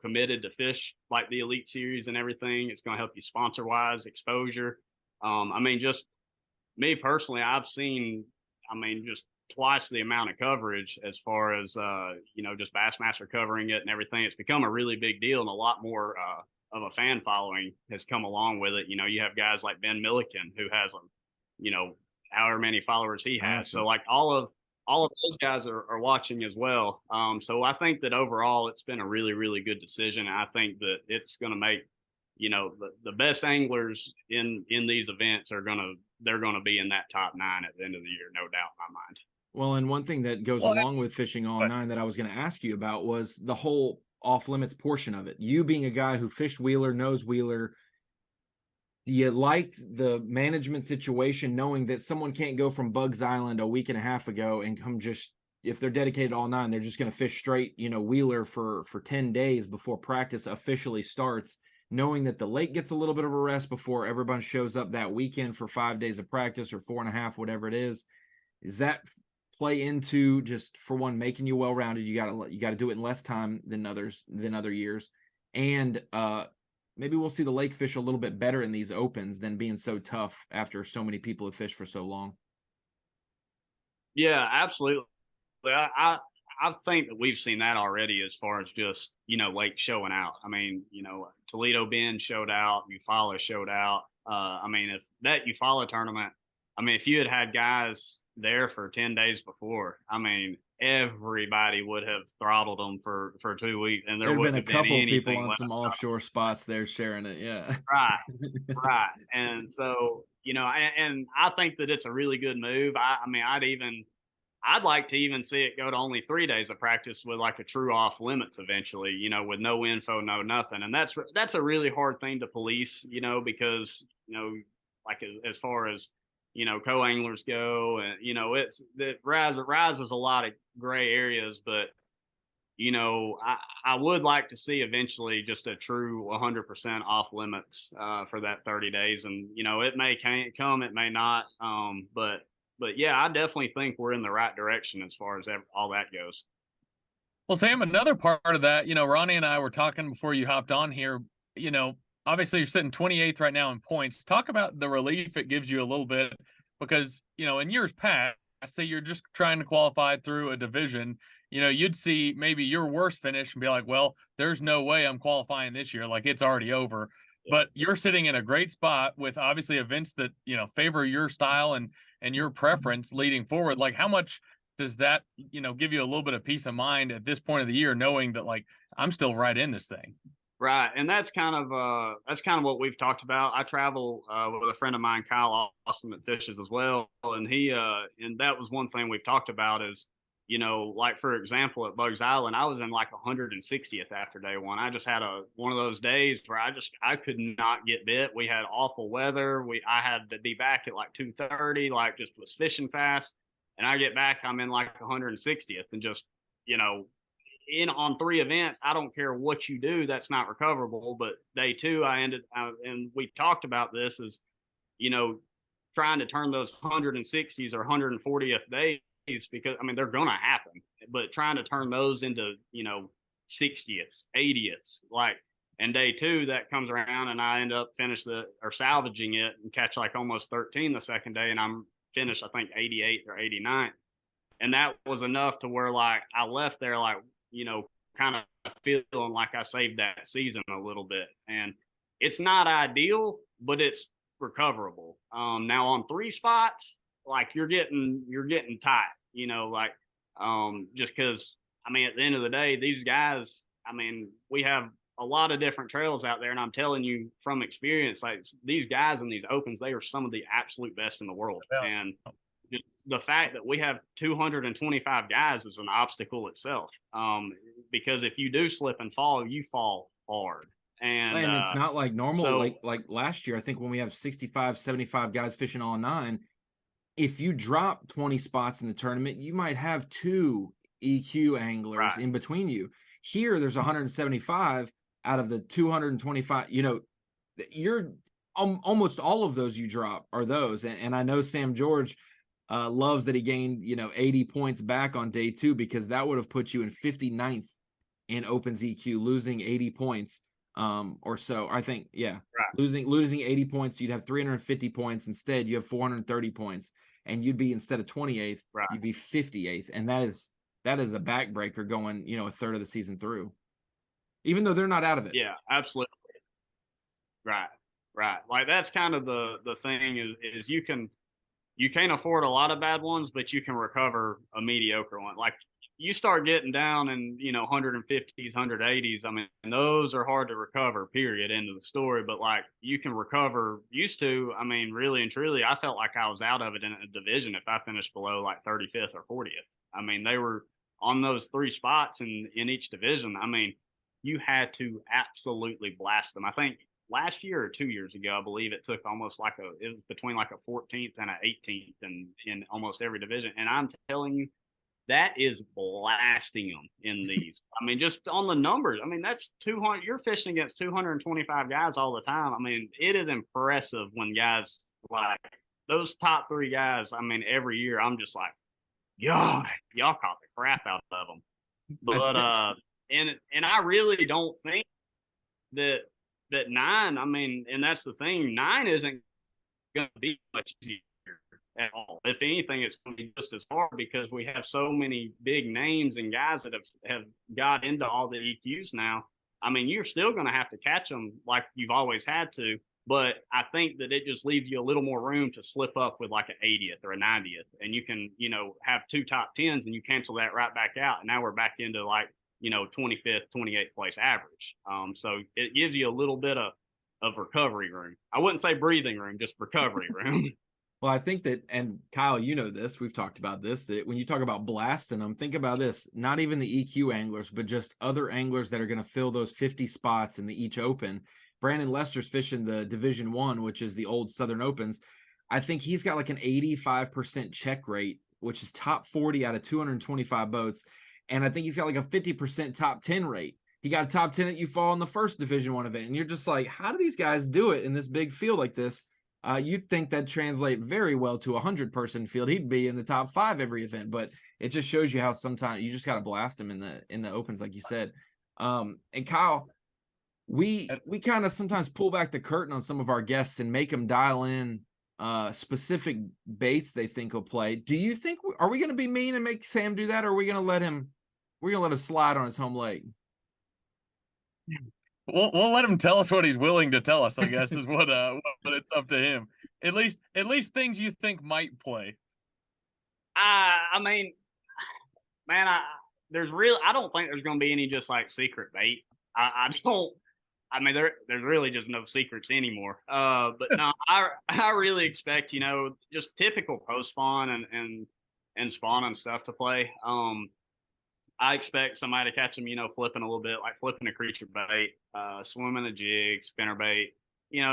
committed to fish like the Elite Series and everything. It's going to help you sponsor wise, exposure. I mean, just me personally, I've seen, just twice the amount of coverage as far as, just Bassmaster covering it and everything. It's become a really big deal, and a lot more of a fan following has come along with it. You have guys like Ben Milliken, who has, however many followers he has. Massive. So like all of those guys are watching as well. So I think that overall it's been a really, really good decision. I think that it's going to make, the best anglers in these events they're going to be in that top 9 at the end of the year, no doubt in my mind. Well, and one thing that goes along with fishing all 9 that I was going to ask you about was the whole off limits portion of it. You being a guy who fished Wheeler, knows Wheeler, You liked the management situation, knowing that someone can't go from Bugs Island a week and a half ago and come just, if they're dedicated all 9, they're just going to fish straight, Wheeler for 10 days before practice officially starts, knowing that the lake gets a little bit of a rest before everyone shows up that weekend for 5 days of practice or 4.5, whatever it is. Is that play into, just for one, making you well-rounded? You got to do it in less time than other years. And maybe we'll see the lake fish a little bit better in these opens than being so tough after so many people have fished for so long. Yeah, absolutely. I think that we've seen that already as far as just, lake showing out. I mean, Toledo Bend showed out, Eufaula showed out. I mean, if that Eufaula tournament, I mean, if you had guys there for 10 days before, I mean, everybody would have throttled them for 2 weeks, and there wouldn't have been couple people on left some offshore spots there sharing it. Yeah. Right. And so, and I think that it's a really good move. I mean, I'd like to even see it go to only 3 days of practice with like a true off limits eventually, with no info, no nothing. And that's a really hard thing to police, because, like as far as, co-anglers go, and, it rises a lot of gray areas, but, I would like to see eventually just a true 100% off limits for that 30 days. And, it may come, it may not. But yeah, I definitely think we're in the right direction as far as all that goes. Well, Sam, another part of that, Ronnie and I were talking before you hopped on here, obviously you're sitting 28th right now in points. Talk about the relief it gives you a little bit because, in years past, say you're just trying to qualify through a division, you'd see maybe your worst finish and be like, well, there's no way I'm qualifying this year. Like it's already over. But you're sitting in a great spot with obviously events that, favor your style and your preference leading forward. Like how much does that, give you a little bit of peace of mind at this point of the year, knowing that like I'm still right in this thing? Right. And that's kind of what we've talked about. I travel with a friend of mine, Kyle Austin, that fishes as well. And and that was one thing we've talked about is, like for example, at Bugs Island, I was in like 160th after day one. I just had one of those days where I could not get bit. We had awful weather. I had to be back at like 2:30, like just was fishing fast. And I get back, I'm in like 160th and just, in on 3 events, I don't care what you do, that's not recoverable. But day 2, and we talked about this is, trying to turn those 160s or 140th days, because I mean they're gonna happen, but trying to turn those into 60th, 80th, like. And day 2 that comes around and I end up salvaging it and catch like almost 13 the second day, and I'm finished I think 88th or 89th, and that was enough to where like I left there like kind of feeling like I saved that season a little bit. And it's not ideal, but it's recoverable. Now on 3 spots, like you're getting tight, just because I mean at the end of the day, these guys, I mean, we have a lot of different trails out there, and I'm telling you from experience, like these guys in these opens, they are some of the absolute best in the world. Yeah. And just the fact that we have 225 guys is an obstacle itself. Because if you do slip and fall, you fall hard. And it's not like normal. So, like last year, I think when we have 65, 75 guys fishing all 9, if you drop 20 spots in the tournament, you might have 2 EQ anglers in between you. Here, there's 175 out of the 225. You're almost all of those you drop are those. And I know Sam George loves that he gained 80 points back on day 2, because that would have put you in 59th in Opens EQ, losing 80 points or so. I think losing 80 points, you'd have 350 points. Instead you have 430 points, and you'd be, instead of 28th, you'd be 58th, and that is a backbreaker going a third of the season through, even though they're not out of it. Yeah, absolutely. Right. Like that's kind of the thing is you can't afford a lot of bad ones, but you can recover a mediocre one. Like you start getting down in, 150s, 180s. I mean, those are hard to recover, period, end of the story. But like you can recover, used to, I mean, really and truly, I felt like I was out of it in a division if I finished below like 35th or 40th. I mean, they were on those 3 spots in each division. I mean, you had to absolutely blast them. I think last year or 2 years ago, I believe it took almost it was between like a 14th and an 18th in almost every division. And I'm telling you, that is blasting them in these. I mean, just on the numbers. I mean, that's 200. You're fishing against 225 guys all the time. I mean, it is impressive when guys like those top 3 guys. I mean, every year I'm just like, God, y'all caught the crap out of them. But and I really don't think that 9. I mean, and that's the thing. 9 isn't going to be much easier at all. If anything, it's going to be just as hard because we have so many big names and guys that have got into all the EQs now. I mean, you're still going to have to catch them like you've always had to, but I think that it just leaves you a little more room to slip up with like an 80th or a 90th, and you can, have 2 top 10s and you cancel that right back out, and now we're back into like, 25th, 28th place average. So it gives you a little bit of recovery room. I wouldn't say breathing room, just recovery room. Well, I think that, and Kyle, this, we've talked about this, that when you talk about blasting them, think about this, not even the EQ anglers, but just other anglers that are going to fill those 50 spots in the each open. Brandon Lester's fishing the Division 1, which is the old Southern Opens. I think he's got like an 85% check rate, which is top 40 out of 225 boats. And I think he's got like a 50% top 10 rate. He got a top 10 at UFall in the first Division 1 event. And you're just like, how do these guys do it in this big field like this? You'd think that'd translate very well to a 100-person field. He'd be in the top 5 every event, but it just shows you how sometimes you just got to blast him in the opens, like you said. And Kyle, we kind of sometimes pull back the curtain on some of our guests and make them dial in specific baits they think will play. Do you think, are we going to be mean and make Sam do that, or are we going to let him slide on his home leg? We'll let him tell us what he's willing to tell us, I guess, is what it's up to him. At least things you think might play. I mean, man, I don't think there's going to be any just like secret bait. I mean, there's really just no secrets anymore. But no, I really expect, just typical post spawn and spawn and stuff to play. I expect somebody to catch them, flipping a little bit, like flipping a creature bait, swimming a jig, spinner bait,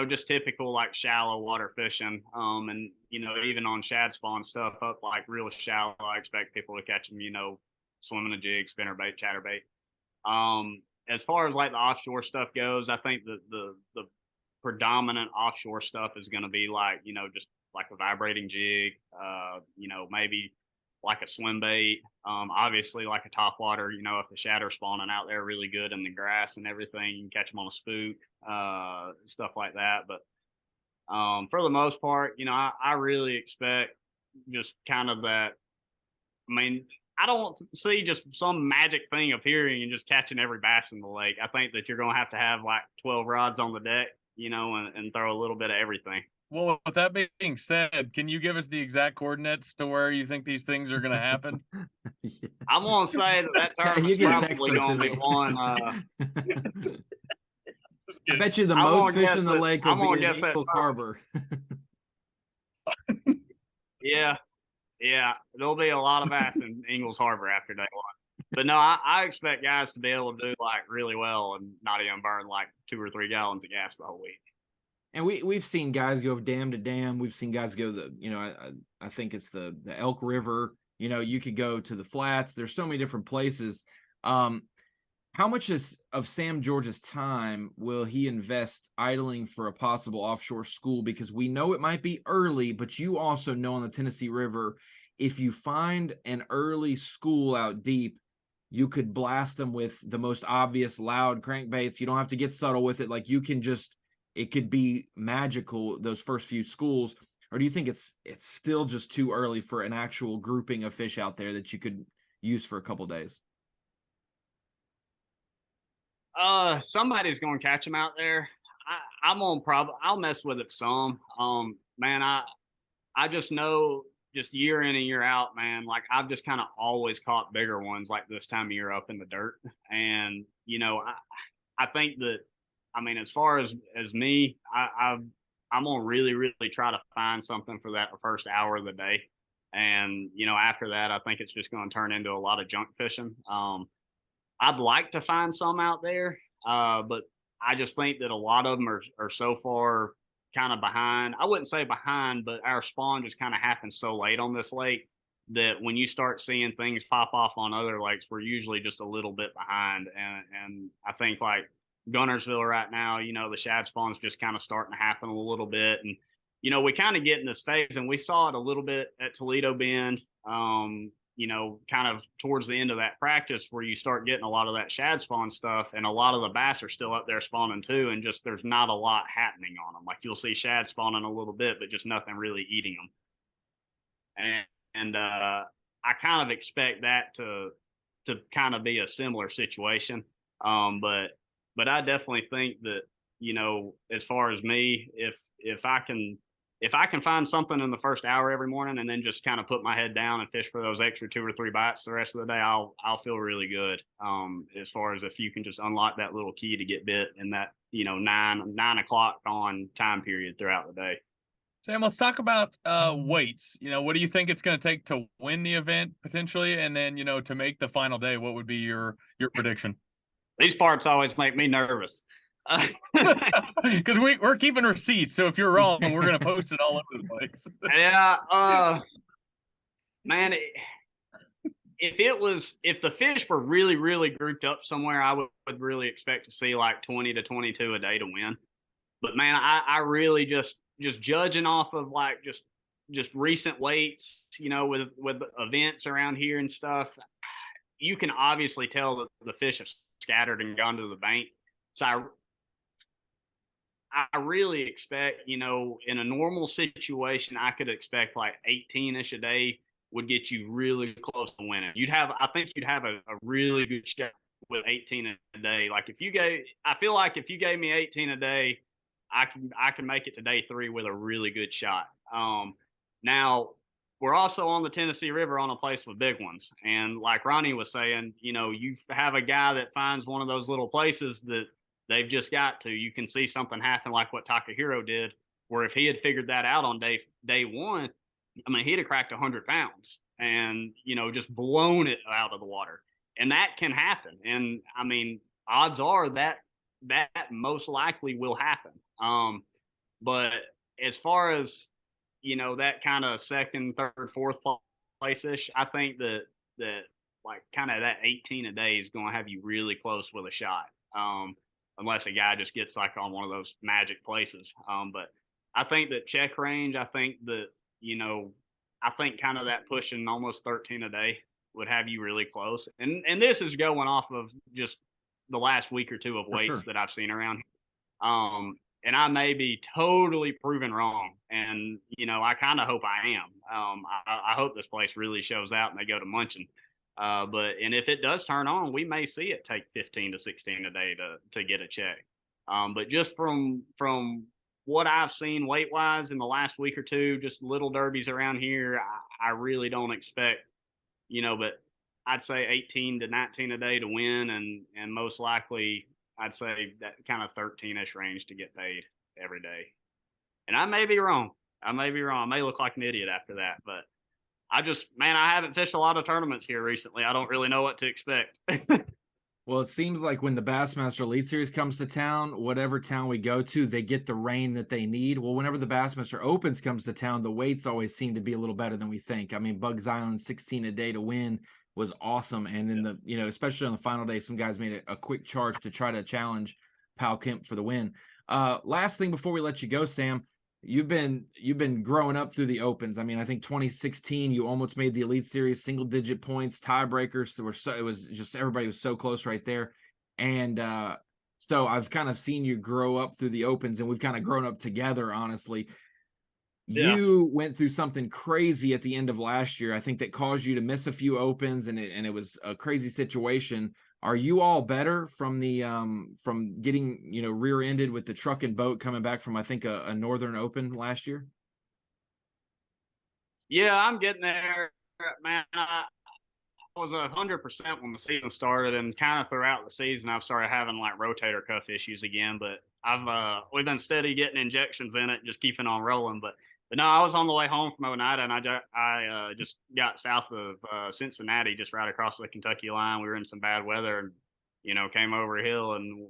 just typical like shallow water fishing. And, even on shad spawn stuff up like real shallow, I expect people to catch them, swimming a jig, spinner bait, chatterbait. As far as like the offshore stuff goes, I think the predominant offshore stuff is going to be like, just like a vibrating jig, maybe like a swim bait, obviously like a top water, if the shad are spawning out there really good in the grass and everything, you can catch them on a spook, stuff like that. But for the most part, I really expect just kind of that. I mean, I don't see just some magic thing appearing and just catching every bass in the lake. I think that you're going to have like 12 rods on the deck, and throw a little bit of everything. Well, with that being said, can you give us the exact coordinates to where you think these things are going to happen? Yeah. I'm going to say that tournament's probably going to be one. I bet you the most fish in the lake will be in Eagles Harbor. Yeah. There'll be a lot of bass in Ingalls Harbor after day 1. But no, I expect guys to be able to do like really well and not even burn like 2 or 3 gallons of gas the whole week. And we've seen guys go dam to dam. We've seen guys go I think it's the Elk River. You could go to the flats. There's so many different places. How much of Sam George's time will he invest idling for a possible offshore school? Because we know it might be early, but you also know on the Tennessee River, if you find an early school out deep, you could blast them with the most obvious loud crankbaits. You don't have to get subtle with it. Like it could be magical, those first few schools. Or do you think it's still just too early for an actual grouping of fish out there that you could use for a couple days? Somebody's going to catch them out there. I'll mess with it some. Man, I just know just year in and year out, man, like I've just kind of always caught bigger ones like this time of year up in the dirt. And, I think that, I mean, as far as me, I'm going to really, really try to find something for that first hour of the day. And, after that, I think it's just going to turn into a lot of junk fishing. I'd like to find some out there, but I just think that a lot of them are so far kind of behind. I wouldn't say behind, but our spawn just kind of happens so late on this lake that when you start seeing things pop off on other lakes, we're usually just a little bit behind. And I think like Gunnersville right now, the shad spawn's just kind of starting to happen a little bit. And, we kind of get in this phase, and we saw it a little bit at Toledo Bend, kind of towards the end of that practice where you start getting a lot of that shad spawn stuff, and a lot of the bass are still up there spawning too, and just there's not a lot happening on them. Like you'll see shad spawning a little bit, but just nothing really eating them. And I kind of expect that to kind of be a similar situation. But I definitely think that, as far as me, if I can find something in the first hour every morning and then just kind of put my head down and fish for those extra 2 or 3 bites the rest of the day, I'll feel really good. As far as if you can just unlock that little key to get bit in that, 9 o'clock on time period throughout the day. Sam, let's talk about weights. What do you think it's going to take to win the event potentially? And then, to make the final day, what would be your prediction? These parts always make me nervous. Because we're keeping receipts. So if you're wrong, we're going to post it all over the place. Yeah. Man, if the fish were really, really grouped up somewhere, I would really expect to see like 20 to 22 a day to win. But man, I really just judging off of like just recent weights, with events around here and stuff, you can obviously tell that the fish have scattered and gone to the bank. So I really expect, in a normal situation, I could expect like 18-ish a day would get you really close to winning. I think you'd have a really good shot with 18 a day. Like I feel like if you gave me 18 a day, I can make it to day 3 with a really good shot. Now we're also on the Tennessee River on a place with big ones. And like Ronnie was saying, you have a guy that finds one of those little places that they've just got to, you can see something happen like what Takahiro did, where if he had figured that out on day 1, I mean, he'd have cracked 100 pounds and, just blown it out of the water. And that can happen. And I mean, odds are that most likely will happen. But as far as, that kind of second, third, fourth place-ish, I think that like kind of that 18 a day is going to have you really close with a shot. Unless a guy just gets like on one of those magic places. But I think that check range, I think that, I think kind of that pushing almost 13 a day would have you really close. And this is going off of just the last week or 2 of weights that I've seen around here. And I may be totally proven wrong. And, I kind of hope I am. I hope this place really shows out and they go to munching. And if it does turn on, we may see it take 15 to 16 a day to get a check. But just from what I've seen weight wise in the last week or 2, just little derbies around here, I really don't expect, but I'd say 18 to 19 a day to win. And most likely I'd say that kind of 13-ish range to get paid every day. And I may be wrong. I may look like an idiot after that, but I haven't fished a lot of tournaments here recently. I don't really know what to expect. Well, it seems like when the Bassmaster Elite Series comes to town, whatever town we go to, they get the rain that they need. Well, whenever the Bassmaster Opens comes to town, the weights always seem to be a little better than we think. I mean, Bugs Island 16 a day to win was awesome. And then especially on the final day, some guys made a quick charge to try to challenge Pal Kemp for the win. Last thing before we let you go, Sam, you've been growing up through the Opens. I mean, I think 2016 you almost made the Elite Series, single digit points, tiebreakers. It was just everybody was so close right there. And so I've kind of seen you grow up through the Opens, and we've kind of grown up together, honestly. Yeah. You went through something crazy at the end of last year, I think, that caused you to miss a few Opens, and it was a crazy situation. Are you all better from the from getting rear-ended with the truck and boat coming back from, I think, a Northern Open last year? Yeah, I'm getting there, man. I was 100% when the season started, and kind of throughout the season, I've started having like rotator cuff issues again. But we've been steady getting injections in it, just keeping on rolling. But no, I was on the way home from Oneida, and I just got south of Cincinnati, just right across the Kentucky line. We were in some bad weather, and came over a hill and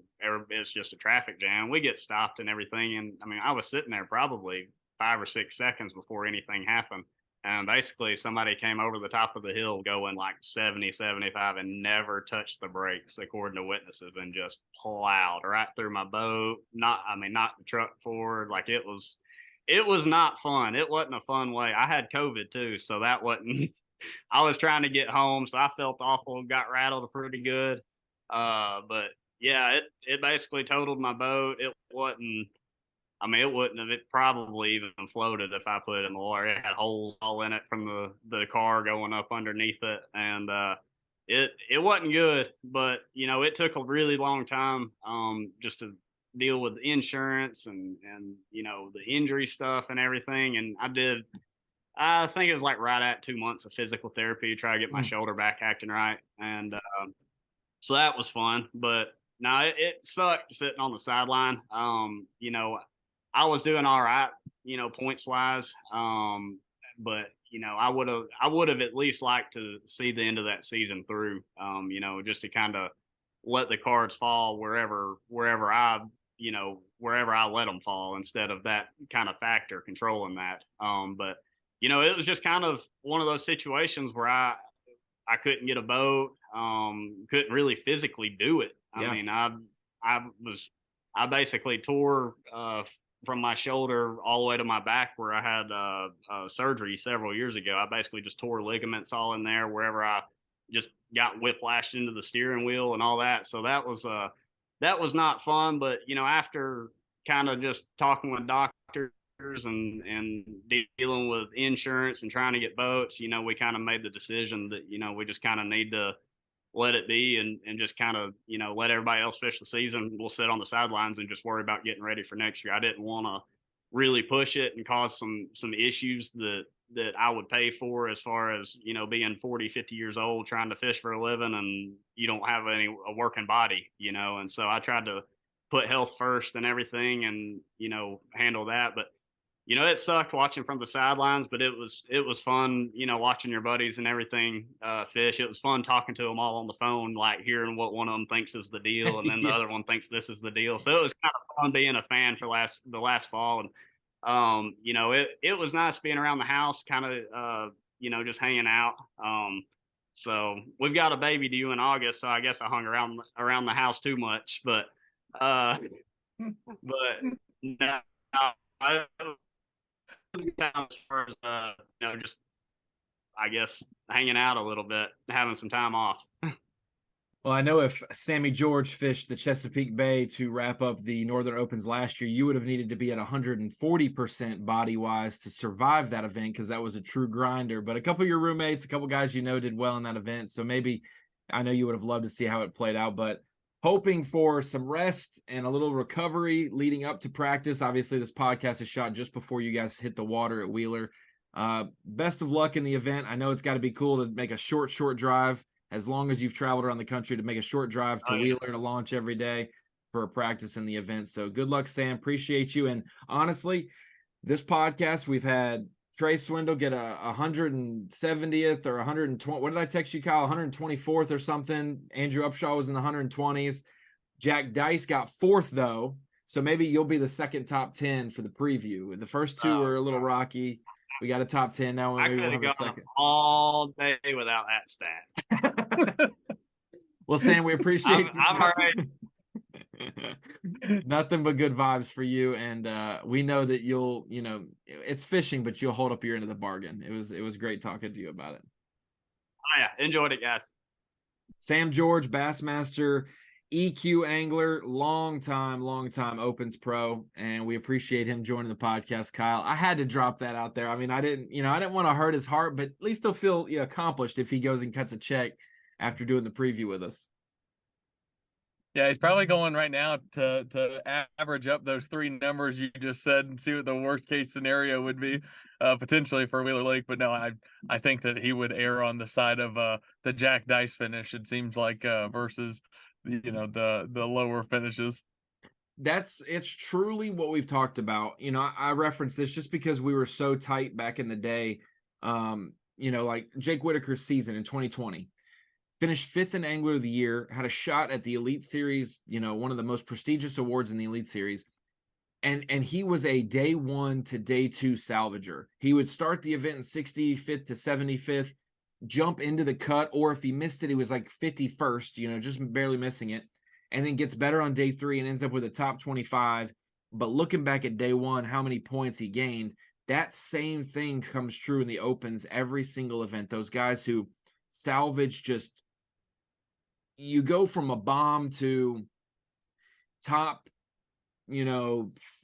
it's just a traffic jam. We get stopped and everything. And I mean, I was sitting there probably 5 or 6 seconds before anything happened. And basically somebody came over the top of the hill going like 70, 75 and never touched the brakes, according to witnesses, and just plowed right through my boat. Knocked the truck forward. Like it was not fun. It wasn't a fun way. I had COVID too, so that wasn't, I was trying to get home, so I felt awful, got rattled pretty good. But yeah, it basically totaled my boat. It wouldn't have, it probably even floated if I put it in the water. It had holes all in it from the car going up underneath it. And, it wasn't good, but it took a really long time, just to deal with insurance and, the injury stuff and everything. And I think it was like right at 2 months of physical therapy to try to get my shoulder back acting right. And, so that was fun, but no, it sucked sitting on the sideline. I was doing all right, points wise. But I would have at least liked to see the end of that season through, just to kind of let the cards fall wherever I let them fall, instead of that kind of factor controlling that. But it was just kind of one of those situations where I couldn't get a boat, couldn't really physically do it. Yeah. I mean, I basically tore, from my shoulder all the way to my back, where I had surgery several years ago. I basically just tore ligaments all in there wherever I just got whiplashed into the steering wheel and all that. So that was not fun. But after kind of just talking with doctors and dealing with insurance and trying to get boats, we kind of made the decision that we just kind of need to let it be and just kind of let everybody else fish the season. We'll sit on the sidelines and just worry about getting ready for next year. I didn't want to really push it and cause some issues that I would pay for, as far as being 40, 50 years old trying to fish for a living and you don't have a working body, and so I tried to put health first and everything and handle that. But it sucked watching from the sidelines, but it was fun, watching your buddies and everything fish. It was fun talking to them all on the phone, like hearing what one of them thinks is the deal, and then the other one thinks this is the deal. So it was kind of fun being a fan for the last fall, and it was nice being around the house, kind of just hanging out. So we've got a baby due in August, so I guess I hung around the house too much, but no, as far as just I guess hanging out a little bit, having some time off. Well, I know if Sammy George fished the Chesapeake Bay to wrap up the Northern Opens last year, you would have needed to be at 140% body-wise to survive that event, because that was a true grinder. But a couple of your roommates, a couple guys did well in that event, so maybe I know you would have loved to see how it played out, but hoping for some rest and a little recovery leading up to practice. Obviously, this podcast is shot just before you guys hit the water at Wheeler. Best of luck in the event. I know it's got to be cool to make a short drive, as long as you've traveled around the country, to make a short drive to Wheeler to launch every day for a practice in the event. So good luck, Sam. Appreciate you. And honestly, this podcast, we've had Trey Swindle get a 170th or 120. What did I text you, Kyle? 124th or something. Andrew Upshaw was in the 120s. Jack Dice got 4th, though. So maybe you'll be the second top 10 for the preview. The first two were a little rocky. We got a top 10 now. I could have gone all day without that stat. Well, Sam, we appreciate I'm all right. Nothing but good vibes for you, and we know that you'll it's fishing, but you'll hold up your end of the bargain. It was great talking to you about it. Oh yeah, enjoyed it, guys. Sam George, Bassmaster EQ angler, long time Opens pro, and we appreciate him joining the podcast. Kyle, I had to drop that out there. I mean, I didn't want to hurt his heart, but at least he'll feel accomplished if he goes and cuts a check after doing the preview with us. Yeah, he's probably going right now to average up those 3 numbers you just said and see what the worst case scenario would be potentially for Wheeler Lake. But no, I think that he would err on the side of the Jack Dice finish, it seems like, versus the lower finishes. It's truly what we've talked about. I referenced this just because we were so tight back in the day. Like Jake Whitaker's season in 2020. finished 5th in Angler of the Year, had a shot at the Elite Series, one of the most prestigious awards in the Elite Series. And he was a day 1 to day 2 salvager. He would start the event in 65th to 75th, jump into the cut, or if he missed it, he was like 51st, just barely missing it, and then gets better on day 3 and ends up with a top 25. But looking back at day 1, how many points he gained, that same thing comes true in the Opens every single event. Those guys who salvage, you go from a bomb to top,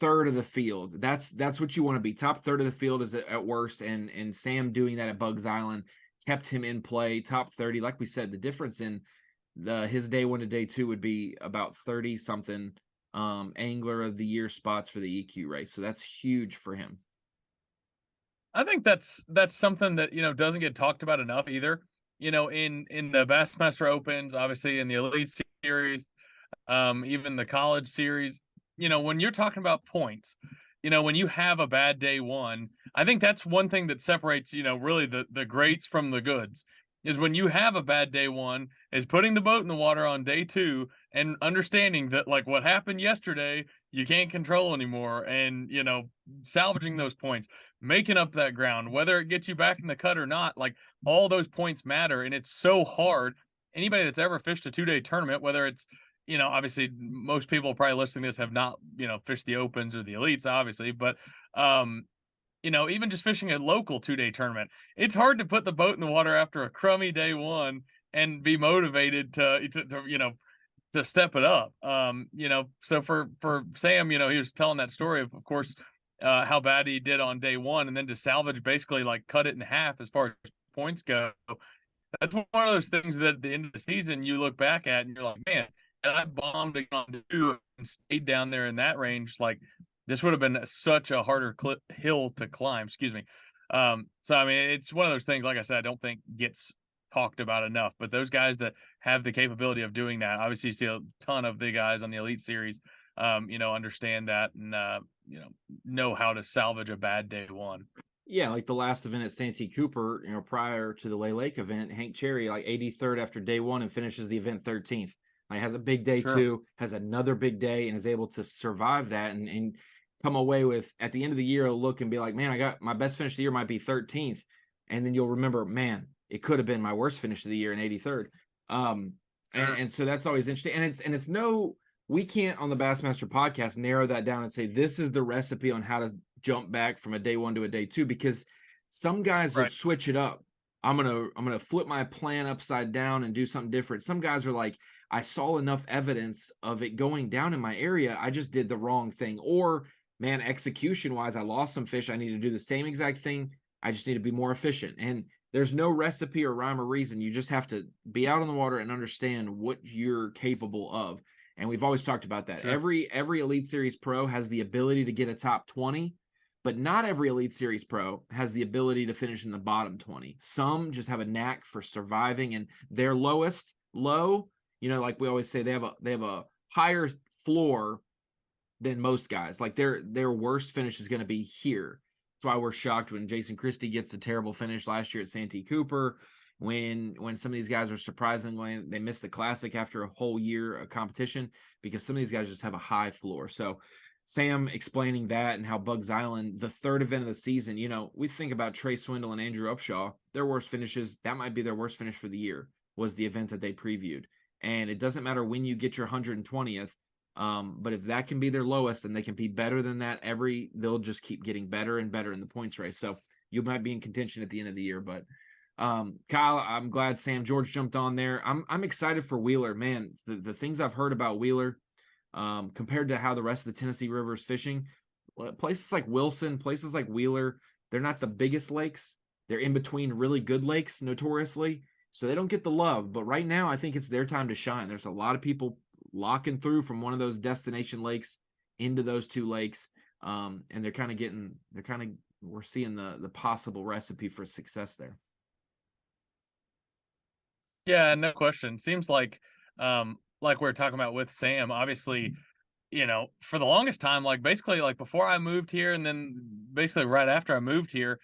third of the field. That's what you want to be. Top third of the field is at worst, and Sam doing that at Bugs Island kept him in play. Top 30, like we said, the difference in his day 1 to day 2 would be about 30 something Angler of the Year spots for the EQ race. So that's huge for him. I think that's something that doesn't get talked about enough either. In the Bassmaster Opens, obviously in the Elite Series, even the College Series, when you're talking about points, when you have a bad day 1, I think that's one thing that separates, really the greats from the goods, is when you have a bad day 1, is putting the boat in the water on day 2 and understanding that, like, what happened yesterday, you can't control anymore, and, salvaging those points, making up that ground, whether it gets you back in the cut or not, like, all those points matter. And it's so hard. Anybody that's ever fished a 2-day tournament, whether it's, obviously most people probably listening to this have not, fished the Opens or the Elites, obviously, but, even just fishing a local 2-day tournament, it's hard to put the boat in the water after a crummy day 1 and be motivated to step it up. So for Sam, he was telling that story of course, how bad he did on day 1, and then to salvage, basically like cut it in half as far as points go. That's one of those things that at the end of the season you look back at and you're like, man, and I bombed on 2 and stayed down there in that range. Like, this would have been such a harder hill to climb. Excuse me. So I mean, it's one of those things, like I said, I don't think gets talked about enough. But those guys that have the capability of doing that, obviously you see a ton of the guys on the Elite Series, understand that and know how to salvage a bad day 1. Yeah, like the last event at Santee Cooper, prior to the Lay Lake event, Hank Cherry, like 83rd after day 1 and finishes the event 13th. Like, has a big day 2, has another big day, and is able to survive that and come away with, at the end of the year, a look and be like, man, I got my best finish of the year might be 13th. And then you'll remember, man, it could have been my worst finish of the year in 83rd. And so that's always interesting. And it's we can't on the Bassmaster podcast narrow that down and say, this is the recipe on how to jump back from a day 1 to a day 2, because some guys will switch it up. I'm going to flip my plan upside down and do something different. Some guys are like, I saw enough evidence of it going down in my area, I just did the wrong thing. Or, man, execution wise, I lost some fish. I need to do the same exact thing. I just need to be more efficient. And there's no recipe or rhyme or reason. You just have to be out on the water and understand what you're capable of. And we've always talked about that. Sure. Every Elite Series pro has the ability to get a top 20, but not every Elite Series pro has the ability to finish in the bottom 20. Some just have a knack for surviving, and their lowest low, like we always say, they have a higher floor than most guys. Like their worst finish is going to be here. That's why we're shocked when Jason Christie gets a terrible finish last year at Santee Cooper. When some of these guys are surprisingly, they missed the Classic after a whole year of competition, because some of these guys just have a high floor. So Sam explaining that, and how Bugs Island, the third event of the season, we think about Trey Swindle and Andrew Upshaw, their worst finishes, that might be their worst finish for the year, was the event that they previewed. And it doesn't matter when you get your 120th, but if that can be their lowest, then they can be better than that they'll just keep getting better and better in the points race. So you might be in contention at the end of the year. But Kyle, I'm glad Sam George jumped on there. I'm excited for Wheeler, man. The things I've heard about Wheeler, compared to how the rest of the Tennessee River is fishing, places like Wilson, places like Wheeler, they're not the biggest lakes. They're in between really good lakes, notoriously, so they don't get the love. But right now, I think it's their time to shine. There's a lot of people locking through from one of those destination lakes into those 2 lakes, and we're seeing the possible recipe for success there. Yeah, no question. Seems like we were talking about with Sam, obviously, for the longest time, like basically like before I moved here, and then basically right after I moved here,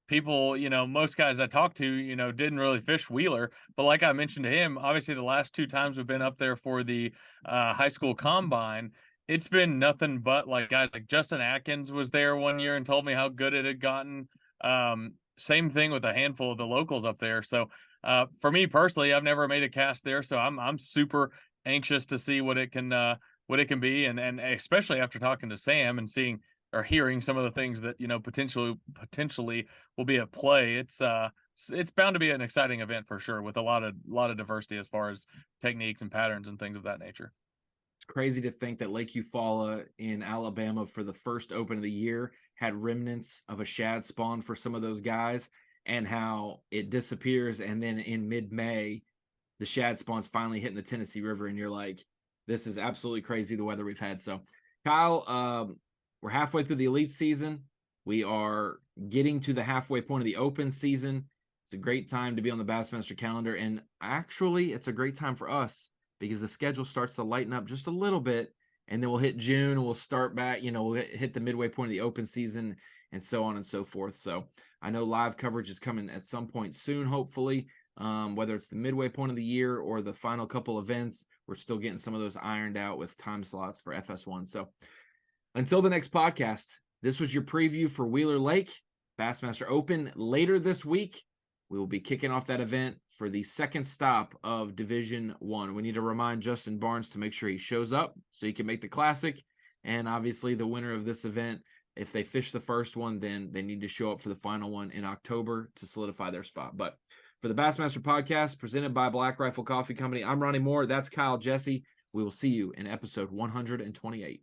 people, most guys I talked to, didn't really fish Wheeler. But like I mentioned to him, obviously the last 2 times we've been up there for the high school combine, it's been nothing but like guys like Justin Atkins was there one year and told me how good it had gotten. Same thing with a handful of the locals up there. So for me personally, I've never made a cast there, so I'm super anxious to see what it can be, and especially after talking to Sam and seeing or hearing some of the things that potentially will be at play. It's bound to be an exciting event for sure, with a lot of diversity as far as techniques and patterns and things of that nature. It's crazy to think that Lake Eufaula in Alabama for the first open of the year had remnants of a shad spawn for some of those guys, and how it disappears. And then in mid-May, the shad spawn's finally hitting the Tennessee River, and you're like, this is absolutely crazy, the weather we've had. So, Kyle, we're halfway through the elite season. We are getting to the halfway point of the open season. It's a great time to be on the Bassmaster calendar. And actually, it's a great time for us because the schedule starts to lighten up just a little bit. And then we'll hit June and we'll start back, we'll hit the midway point of the open season and so on and so forth. So I know live coverage is coming at some point soon, hopefully, whether it's the midway point of the year or the final couple events. We're still getting some of those ironed out with time slots for FS1. So until the next podcast, this was your preview for Wheeler Lake Bassmaster Open. Later this week, we will be kicking off that event for the second stop of Division 1. We need to remind Justin Barnes to make sure he shows up so he can make the Classic. And obviously the winner of this event, if they fish the first one, then they need to show up for the final one in October to solidify their spot. But for the Bassmaster Podcast, presented by Black Rifle Coffee Company, I'm Ronnie Moore. That's Kyle Jessie. We will see you in episode 128.